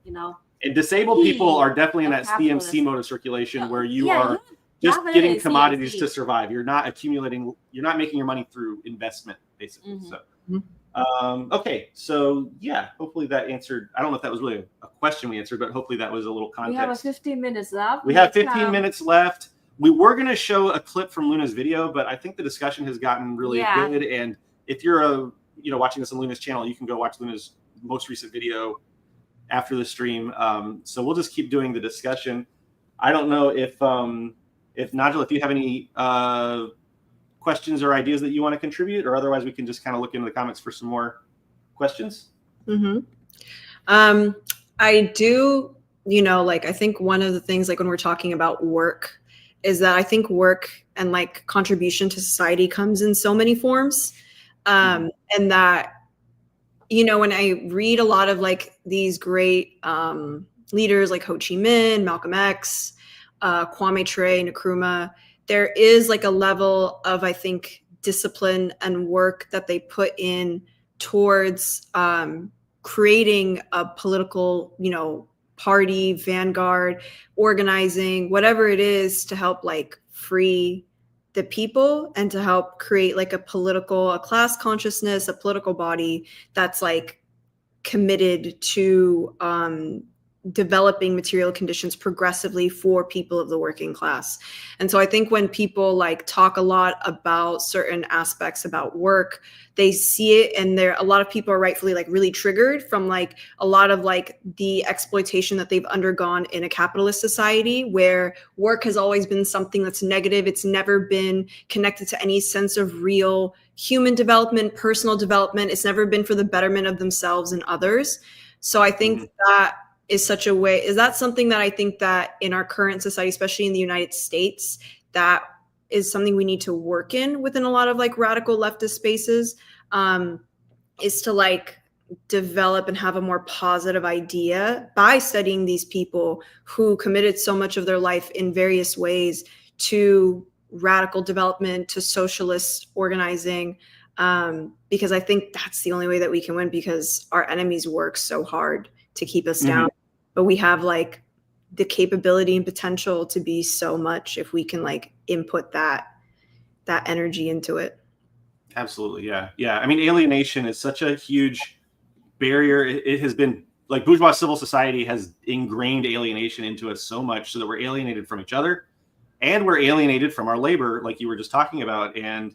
And disabled people are definitely in that capitalist. CMC mode of circulation, where you Yeah, are just definitely getting commodities CMC. to survive. You're not accumulating. You're not making your money through investment, basically. Mhm. So, okay. So yeah, hopefully that answered. I don't know if that was really a question we answered, but hopefully that was a little context. We have 15 minutes left. We have 15 minutes left. We were going to show a clip from Luna's video, but I think the discussion has gotten really good. And if you're watching this on Luna's channel, you can go watch Luna's most recent video after the stream. So we'll just keep doing the discussion. I don't know if Nigel, if you have any questions or ideas that you want to contribute, or otherwise we can just kind of look into the comments for some more questions. I do, I think one of the things, like when we're talking about work, is that I think work and like contribution to society comes in so many forms. And that, when I read a lot of like these great leaders like Ho Chi Minh, Malcolm X, Kwame Ture, Nkrumah, there is like a level of, I think, discipline and work that they put in towards creating a political, party, vanguard, organizing, whatever it is, to help like free the people and to help create like a class consciousness, a political body that's like committed to developing material conditions progressively for people of the working class. And so I think when people like talk a lot about certain aspects about work, they see it, and a lot of people are rightfully like really triggered from like a lot of like the exploitation that they've undergone in a capitalist society, where work has always been something that's negative. It's never been connected to any sense of real human development, personal development. It's never been for the betterment of themselves and others. So I think that is something that I think that in our current society, especially in the United States, that is something we need to work within a lot of like radical leftist spaces, is to like develop and have a more positive idea by studying these people who committed so much of their life in various ways to radical development, to socialist organizing, because I think that's the only way that we can win, because our enemies work so hard to keep us down, but we have like the capability and potential to be so much if we can like input that energy into it. Absolutely. Yeah. I mean, alienation is such a huge barrier. It has been like bourgeois civil society has ingrained alienation into us so much so that we're alienated from each other and we're alienated from our labor, like you were just talking about. And,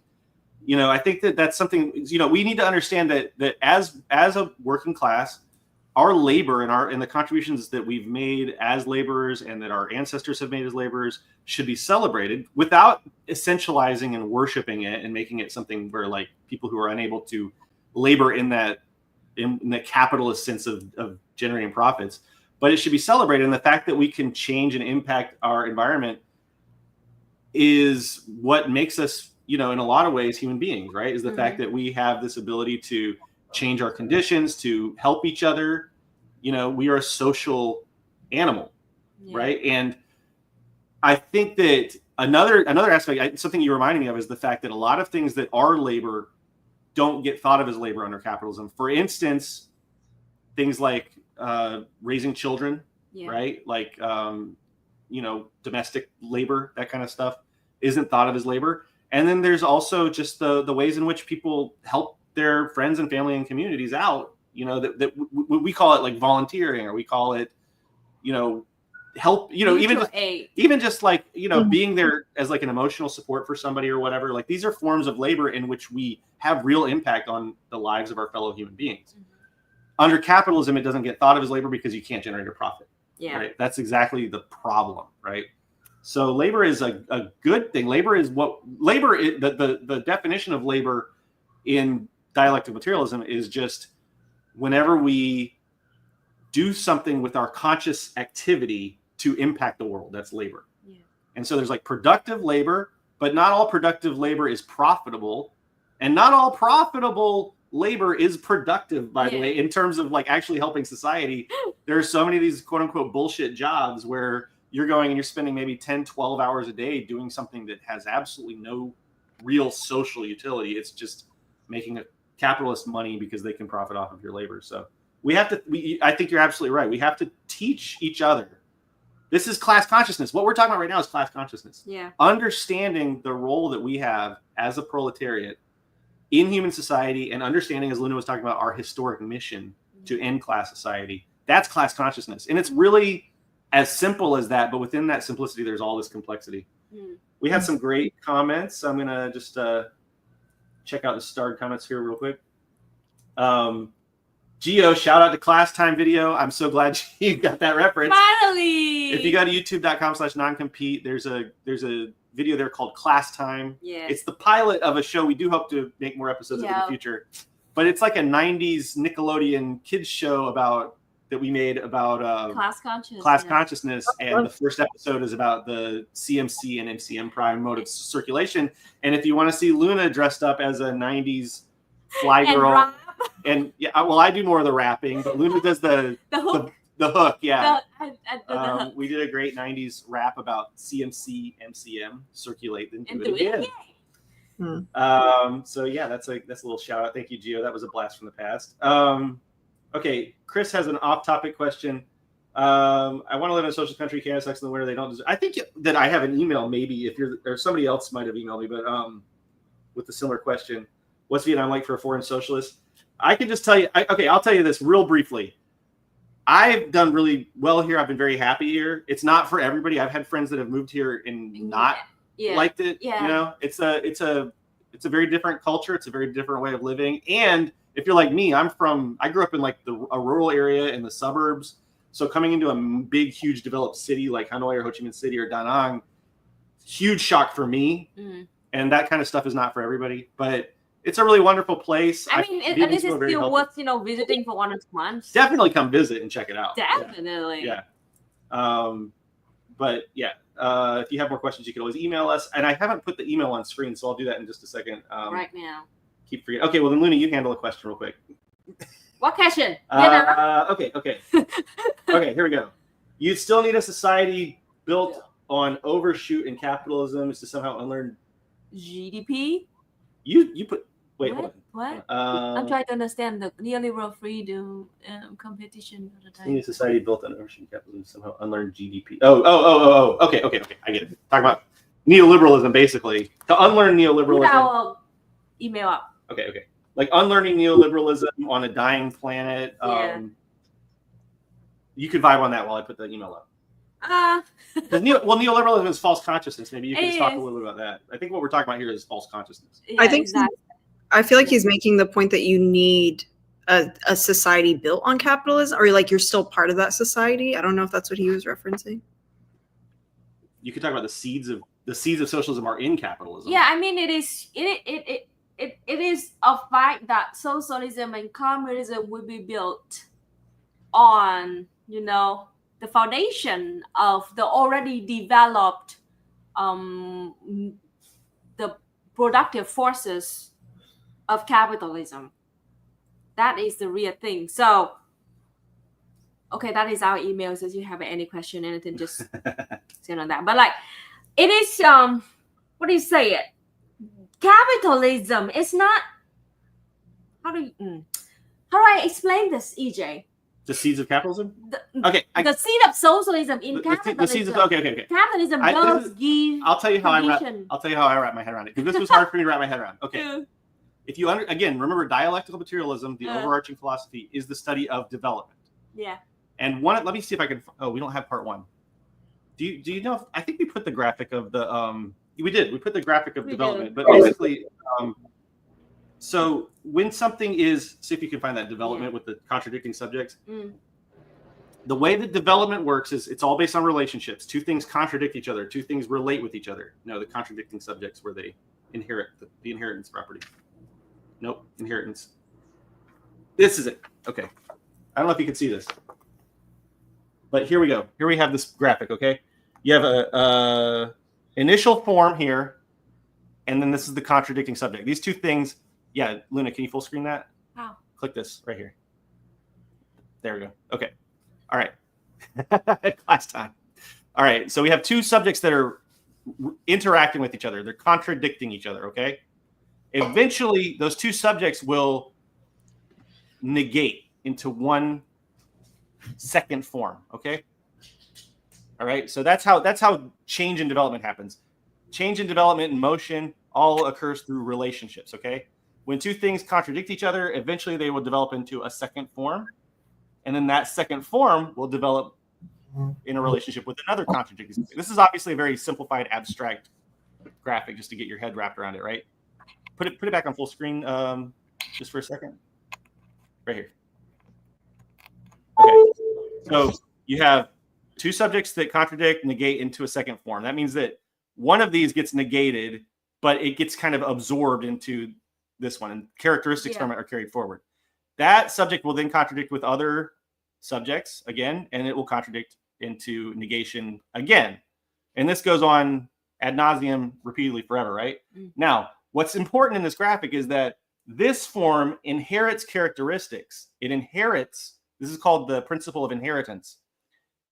I think that's something, we need to understand that as a working class, our labor and the contributions that we've made as laborers and that our ancestors have made as laborers should be celebrated without essentializing and worshiping it and making it something where like people who are unable to labor in the capitalist sense of generating profits, but it should be celebrated. And the fact that we can change and impact our environment is what makes us, in a lot of ways, human beings, right? Is the fact that we have this ability to change our conditions, to help each other. We are a social animal, right? And I think that another aspect, something you reminded me of, is the fact that a lot of things that are labor don't get thought of as labor under capitalism. For instance, things like raising children, right? Like, domestic labor, that kind of stuff isn't thought of as labor. And then there's also just the ways in which people help their friends and family and communities out, that we call it like volunteering, or we call it, help, even just like, being there as like an emotional support for somebody or whatever. Like these are forms of labor in which we have real impact on the lives of our fellow human beings. Under capitalism, it doesn't get thought of as labor because you can't generate a profit. Right? That's exactly the problem, right? So labor is a good thing. The definition of labor in dialectic materialism is just whenever we do something with our conscious activity to impact the world. That's labor. Yeah. And so there's like productive labor, but not all productive labor is profitable. And not all profitable labor is productive, by the way, in terms of like actually helping society. There's so many of these quote unquote bullshit jobs where you're going and you're spending maybe 10, 12 hours a day doing something that has absolutely no real social utility. It's just making a capitalist money because they can profit off of your labor. So we have to, I think you're absolutely right. We have to teach each other. This is class consciousness. What we're talking about right now is class consciousness. Yeah. Understanding the role that we have as a proletariat in human society, and understanding, as Luna was talking about, our historic mission to end class society. That's class consciousness. And it's really as simple as that, but within that simplicity, there's all this complexity. We had some great comments. I'm going to just check out the starred comments here real quick. Gio, shout out to Class Time video. I'm so glad you got that reference. Finally! If you go to youtube.com/noncompete, there's a video there called Class Time. Yeah. It's the pilot of a show. We do hope to make more episodes of in the future. But it's like a 90s Nickelodeon kids show that we made about class consciousness. And the first episode is about the CMC and MCM prime mode of circulation. And if you want to see Luna dressed up as a 90s fly girl, and yeah, well, I do more of the rapping, but Luna does the hook. The hook, yeah. We did a great 90s rap about CMC, MCM, circulate, then do it again. So yeah, that's a little shout out. Thank you, Gio. That was a blast from the past. Okay, Chris has an off-topic question. I want to live in a socialist country. Canada sucks in the winter. They don't deserve. I think that I have an email. Maybe if you're or somebody else might have emailed me, but with a similar question, what's Vietnam like for a foreign socialist? I can just tell you. I'll tell you this real briefly. I've done really well here. I've been very happy here. It's not for everybody. I've had friends that have moved here and not liked it. Yeah. You know, it's a very different culture. It's a very different way of living. And if you're like me, I grew up in like a rural area in the suburbs. So coming into a big, huge developed city like Hanoi or Ho Chi Minh City or Da Nang, huge shock for me. And that kind of stuff is not for everybody, but it's a really wonderful place. I mean, this is still worth, visiting for 1 or 2 months. Definitely come visit and check it out. Definitely. Yeah. But yeah, if you have more questions, you can always email us. And I haven't put the email on screen, so I'll do that in just a second. Right now. Keep forgetting. Okay, well then, Luna, you handle a question real quick. What question? Okay. Okay, here we go. You still need a society built on overshoot and capitalism is to somehow unlearn GDP. You put wait. What? I'm trying to understand the neoliberal freedom competition of the time. You need a society built on overshoot and capitalism to somehow unlearn GDP. Oh. Okay. I get it. Talking about neoliberalism, basically. To unlearn neoliberalism. Put our email up. Okay. Like unlearning neoliberalism on a dying planet. You could vibe on that while I put the email up. Neoliberalism is false consciousness. Maybe you can just talk a little bit about that. I think what we're talking about here is false consciousness. I think I feel like he's making the point that you need a society built on capitalism, or like you're still part of that society. I don't know if that's what he was referencing. You could talk about the seeds of socialism are in capitalism. Yeah, I mean it is a fact that socialism and communism will be built on, the foundation of the already developed the productive forces of capitalism. That is the real thing. So okay, that is our email. So if you have any question, anything, just send on that. But like it is what do you say it? Capitalism is not how do I explain this, EJ? The seeds of capitalism? The seed of socialism in capitalism. The seeds of okay. Capitalism does give. I'll tell you how I wrap my head around it, because this was hard for me to wrap my head around. Okay. If you remember, dialectical materialism, the overarching philosophy is the study of development. Yeah. And let me see if I can. Oh, we don't have part one. Do you know? I think we put the graphic of the we did. We put the graphic of development, but basically, so when something is, see if you can find that development with the contradicting subjects. The way that development works is it's all based on relationships. Two things contradict each other. Two things relate with each other. No, the contradicting subjects where they inherit the inheritance property. Nope, inheritance. This is it. Okay. I don't know if you can see this. But here we go. Here we have this graphic, okay? You have a initial form here, and then this is the contradicting subject. These two things, yeah, Luna, can you full screen that? How? Click this right here. There we go. Okay. All right. Class time. All right. So we have two subjects that are interacting with each other. They're contradicting each other, okay? Eventually, those two subjects will negate into one second form, okay? All right. So that's how change in development happens. Change in development and motion all occurs through relationships, okay? When two things contradict each other, eventually they will develop into a second form. And then that second form will develop in a relationship with another contradicting subject. This is obviously a very simplified, abstract graphic just to get your head wrapped around it, right? Put it back on full screen just for a second. Right here. Okay. So you have two subjects that contradict, negate into a second form. That means that one of these gets negated, but it gets kind of absorbed into this one, and characteristics from it are carried forward. That subject will then contradict with other subjects again, and it will contradict into negation again. And this goes on ad nauseum repeatedly forever, right? Now, what's important in this graphic is that this form inherits characteristics. It inherits, this is called the principle of inheritance.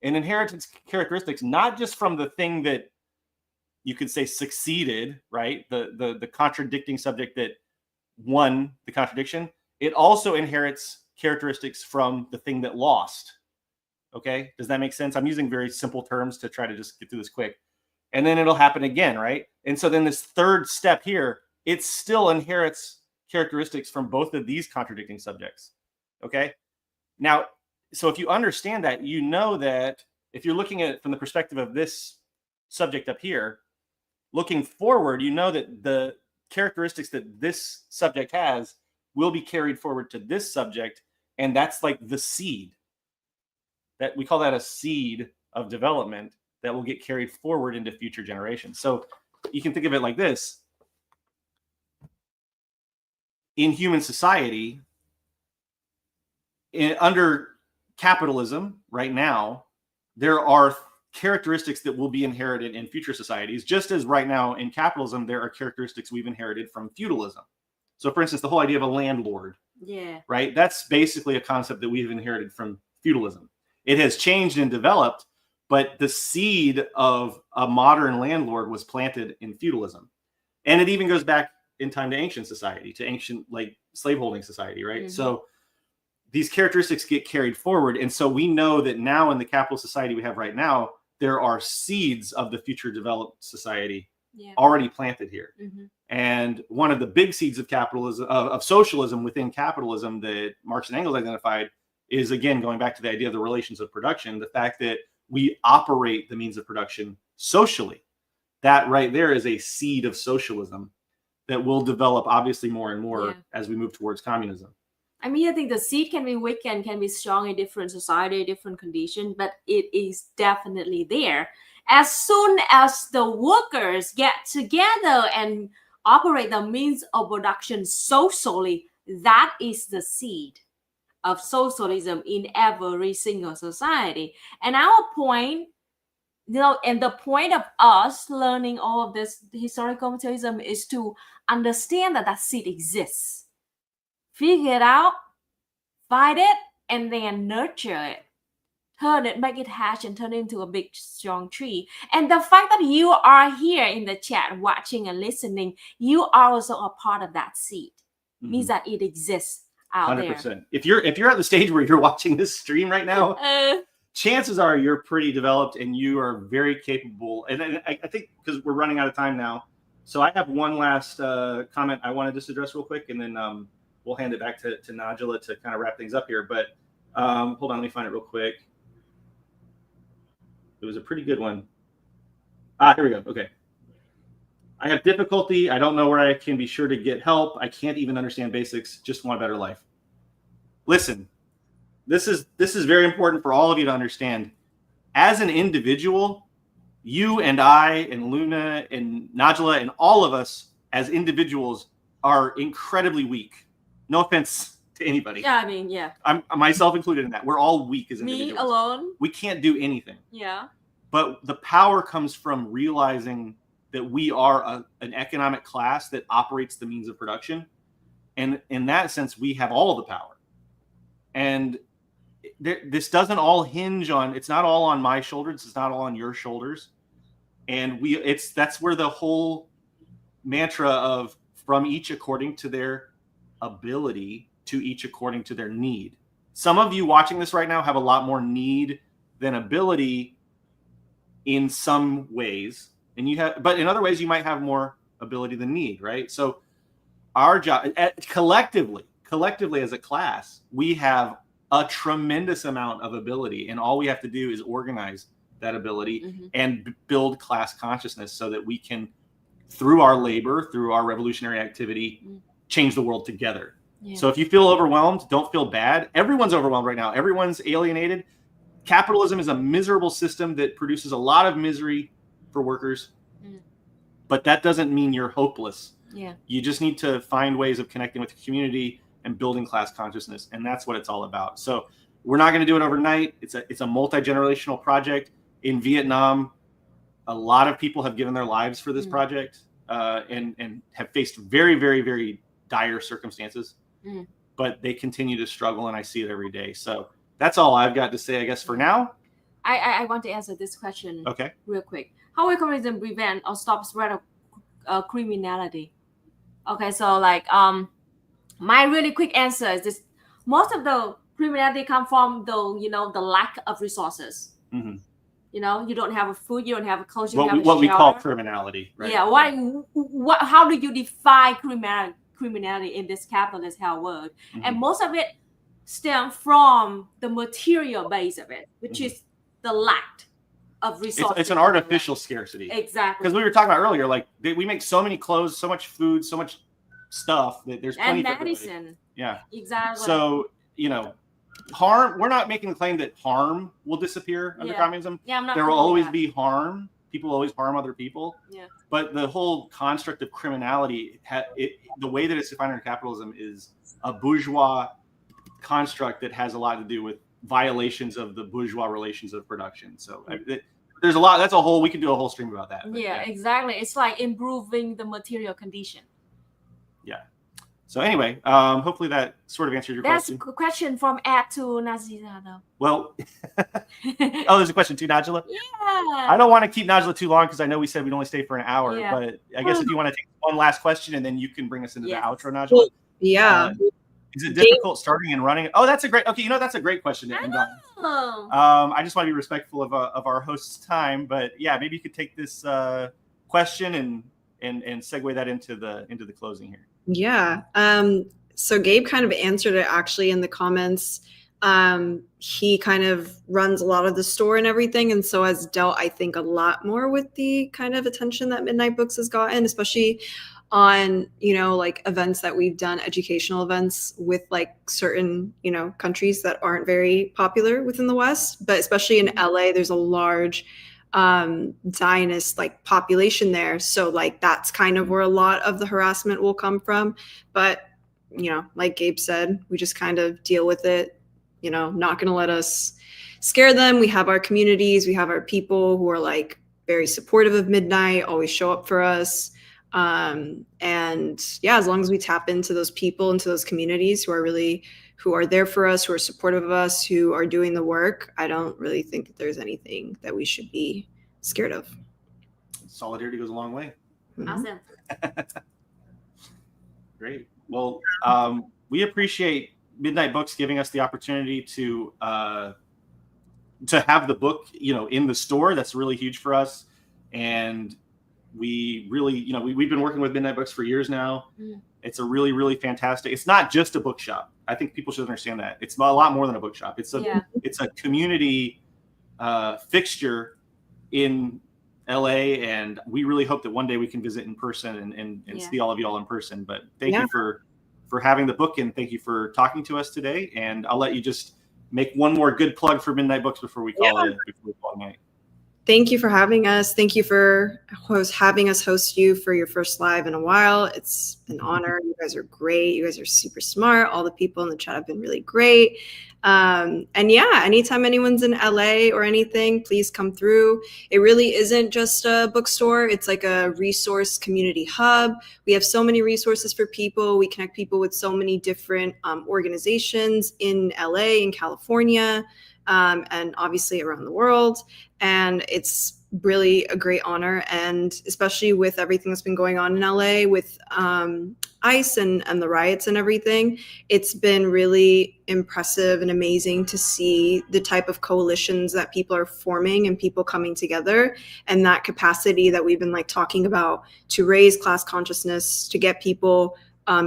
It inherits characteristics not just from the thing that you could say succeeded, right? The contradicting subject that won the contradiction. It also inherits characteristics from the thing that lost. Okay, does that make sense? I'm using very simple terms to try to just get through this quick. And then it'll happen again, right? And so then this third step here, it still inherits characteristics from both of these contradicting subjects. Okay, now, so if you understand that, you know that if you're looking at it from the perspective of this subject up here, looking forward, you know that the characteristics that this subject has will be carried forward to this subject, and that's like the seed. That we call that a seed of development that will get carried forward into future generations. So you can think of it like this. In human society, under capitalism right now, there are characteristics that will be inherited in future societies, just as right now in capitalism, there are characteristics we've inherited from feudalism. So for instance, the whole idea of a landlord, right? That's basically a concept that we've inherited from feudalism. It has changed and developed, but the seed of a modern landlord was planted in feudalism. And it even goes back in time to ancient society, to ancient like slaveholding society, right? So these characteristics get carried forward. And so we know that now in the capitalist society we have right now, there are seeds of the future developed society already planted here. And one of the big seeds of capitalism, of socialism within capitalism that Marx and Engels identified is, again, going back to the idea of the relations of production, the fact that we operate the means of production socially. That right there is a seed of socialism that will develop obviously more and more as we move towards communism. I mean, I think the seed can be weak and can be strong in different society, different conditions, but it is definitely there. As soon as the workers get together and operate the means of production socially, that is the seed of socialism in every single society. And our point, and the point of us learning all of this historical materialism is to understand that that seed exists. Figure it out, find it, and then nurture it. Turn it, make it hatch, and turn it into a big, strong tree. And the fact that you are here in the chat watching and listening, you are also a part of that seed. Means that it exists out 100%. there. If you're at the stage where you're watching this stream right now, chances are you're pretty developed and you are very capable. And I think because we're running out of time now, so I have one last comment I want to just address real quick, and then we'll hand it back to Najla to kind of wrap things up here. But hold on, let me find it real quick. It was a pretty good one. Here we go. Okay. I have difficulty. I don't know where I can be sure to get help. I can't even understand basics. Just want a better life. Listen, this is very important for all of you to understand. As an individual, you and I and Luna and Najla and all of us as individuals are incredibly weak. No offense to anybody. Yeah, I mean, yeah. I'm myself included in that. We're all weak as Me individuals. alone. We can't do anything. Yeah. But the power comes from realizing that we are an economic class that operates the means of production. And in that sense, we have all of the power. And this doesn't all hinge on, it's not all on my shoulders. It's not all on your shoulders. And that's where the whole mantra of from each according to their ability to each according to their need. Some of you watching this right now have a lot more need than ability in some ways, but in other ways you might have more ability than need, right? So our job collectively as a class, we have a tremendous amount of ability, and all we have to do is organize that ability and build class consciousness so that we can, through our labor, through our revolutionary activity, change the world together. Yeah. So if you feel overwhelmed, don't feel bad. Everyone's overwhelmed right now. Everyone's alienated. Capitalism is a miserable system that produces a lot of misery for workers, but that doesn't mean you're hopeless. Yeah. You just need to find ways of connecting with the community and building class consciousness, and that's what it's all about. So we're not going to do it overnight. It's a multi-generational project. In Vietnam, a lot of people have given their lives for this project and have faced very, very, very dire circumstances, but they continue to struggle, and I see it every day. So that's all I've got to say, I guess, for now. I want to answer this question real quick. How will communism prevent or stop spread of criminality? Okay, so like my really quick answer is this: most of the criminality come from the lack of resources. You know, you don't have a food, you don't have a clothes, you don't have a what we call shelter. criminality, right? Yeah. What? How do you define criminality in this capitalist hell world? And most of it stems from the material base of it, which is the lack of resources. It's an artificial scarcity. Exactly. Because we were talking about earlier, like we make so many clothes, so much food, so much stuff that there's plenty and for medicine. everybody. Yeah. Exactly. So harm. We're not making the claim that harm will disappear under communism. Yeah, I'm not. There will always be harm. People will always harm other people. Yeah. But the whole construct of criminality, the way that it's defined under capitalism, is a bourgeois construct that has a lot to do with violations of the bourgeois relations of production. So there's a lot. We could do a whole stream about that. Yeah, exactly. It's like improving the material condition. Yeah. So anyway, hopefully that sort of answered your question. That's a question from Ed to Nazila, though. Well, there's a question too, Najla? Yeah. I don't want to keep Najla too long because I know we said we'd only stay for an hour, but I guess if you want to take one last question and then you can bring us into the outro, Najla. Well, yeah. Is it difficult starting and running? Oh, that's a great question. I just want to be respectful of our host's time, but yeah, maybe you could take this question and segue that into the closing here. Yeah. So Gabe kind of answered it actually in the comments. He kind of runs a lot of the store and everything, and so has dealt, I think, a lot more with the kind of attention that Midnight Books has gotten, especially on, like events that we've done, educational events with like certain, countries that aren't very popular within the West, but especially in LA, there's a large Zionist like population there. So like that's kind of where a lot of the harassment will come from. But, like Gabe said, we just kind of deal with it, not going to let us scare them. We have our communities, we have our people who are like very supportive of Midnight, always show up for us. And yeah, as long as we tap into those people, into those communities who are there for us, who are supportive of us, who are doing the work, I don't really think that there's anything that we should be scared of. Solidarity goes a long way. Awesome. Great. Well, we appreciate Midnight Books giving us the opportunity to have the book, in the store. That's really huge for us. And we really, we've been working with Midnight Books for years now. It's a really, really fantastic. It's not just a bookshop. I think people should understand that. It's a lot more than a bookshop. It's a community fixture in LA, and we really hope that one day we can visit in person and see all of y'all in person. But thank you for having the book, and thank you for talking to us today. And I'll let you just make one more good plug for Midnight Books before we call it night. thank you for having us. Thank you for having us host you for your first live in a while. It's an honor. You guys are great. You guys are super smart. All the people in the chat have been really great. And yeah, anytime anyone's in LA or anything, please come through. It really isn't just a bookstore. It's like a resource community hub. We have so many resources for people. We connect people with so many different organizations in LA, in California, and obviously around the world. And it's really a great honor. And especially with everything that's been going on in LA with ICE and the riots and everything, it's been really impressive and amazing to see the type of coalitions that people are forming and people coming together, and that capacity that we've been like talking about to raise class consciousness, to get people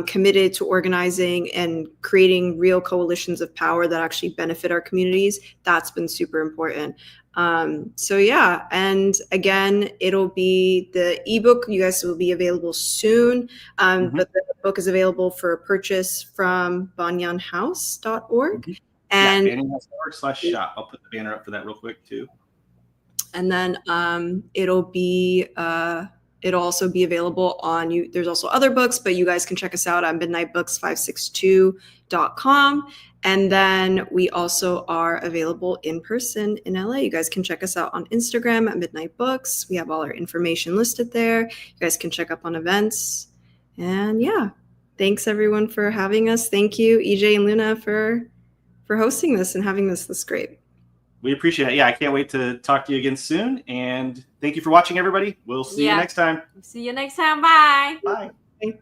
committed to organizing and creating real coalitions of power that actually benefit our communities. That's been super important. So yeah, and again, it'll be the ebook, you guys, will be available soon, but the book is available for purchase from banyanhouse.org. And yeah, banyanhouse.org/shop. I'll put the banner up for that real quick too. And then it'll also be available on you. There's also other books, but you guys can check us out on midnightbooks562.com. And then we also are available in person in LA. You guys can check us out on Instagram at Midnight Books. We have all our information listed there. You guys can check up on events. And yeah, thanks everyone for having us. Thank you, EJ and Luna, for hosting this and having this great. We appreciate it. Yeah, I can't wait to talk to you again soon. And thank you for watching, everybody. We'll see you next time. See you next time. Bye. Bye. Bye.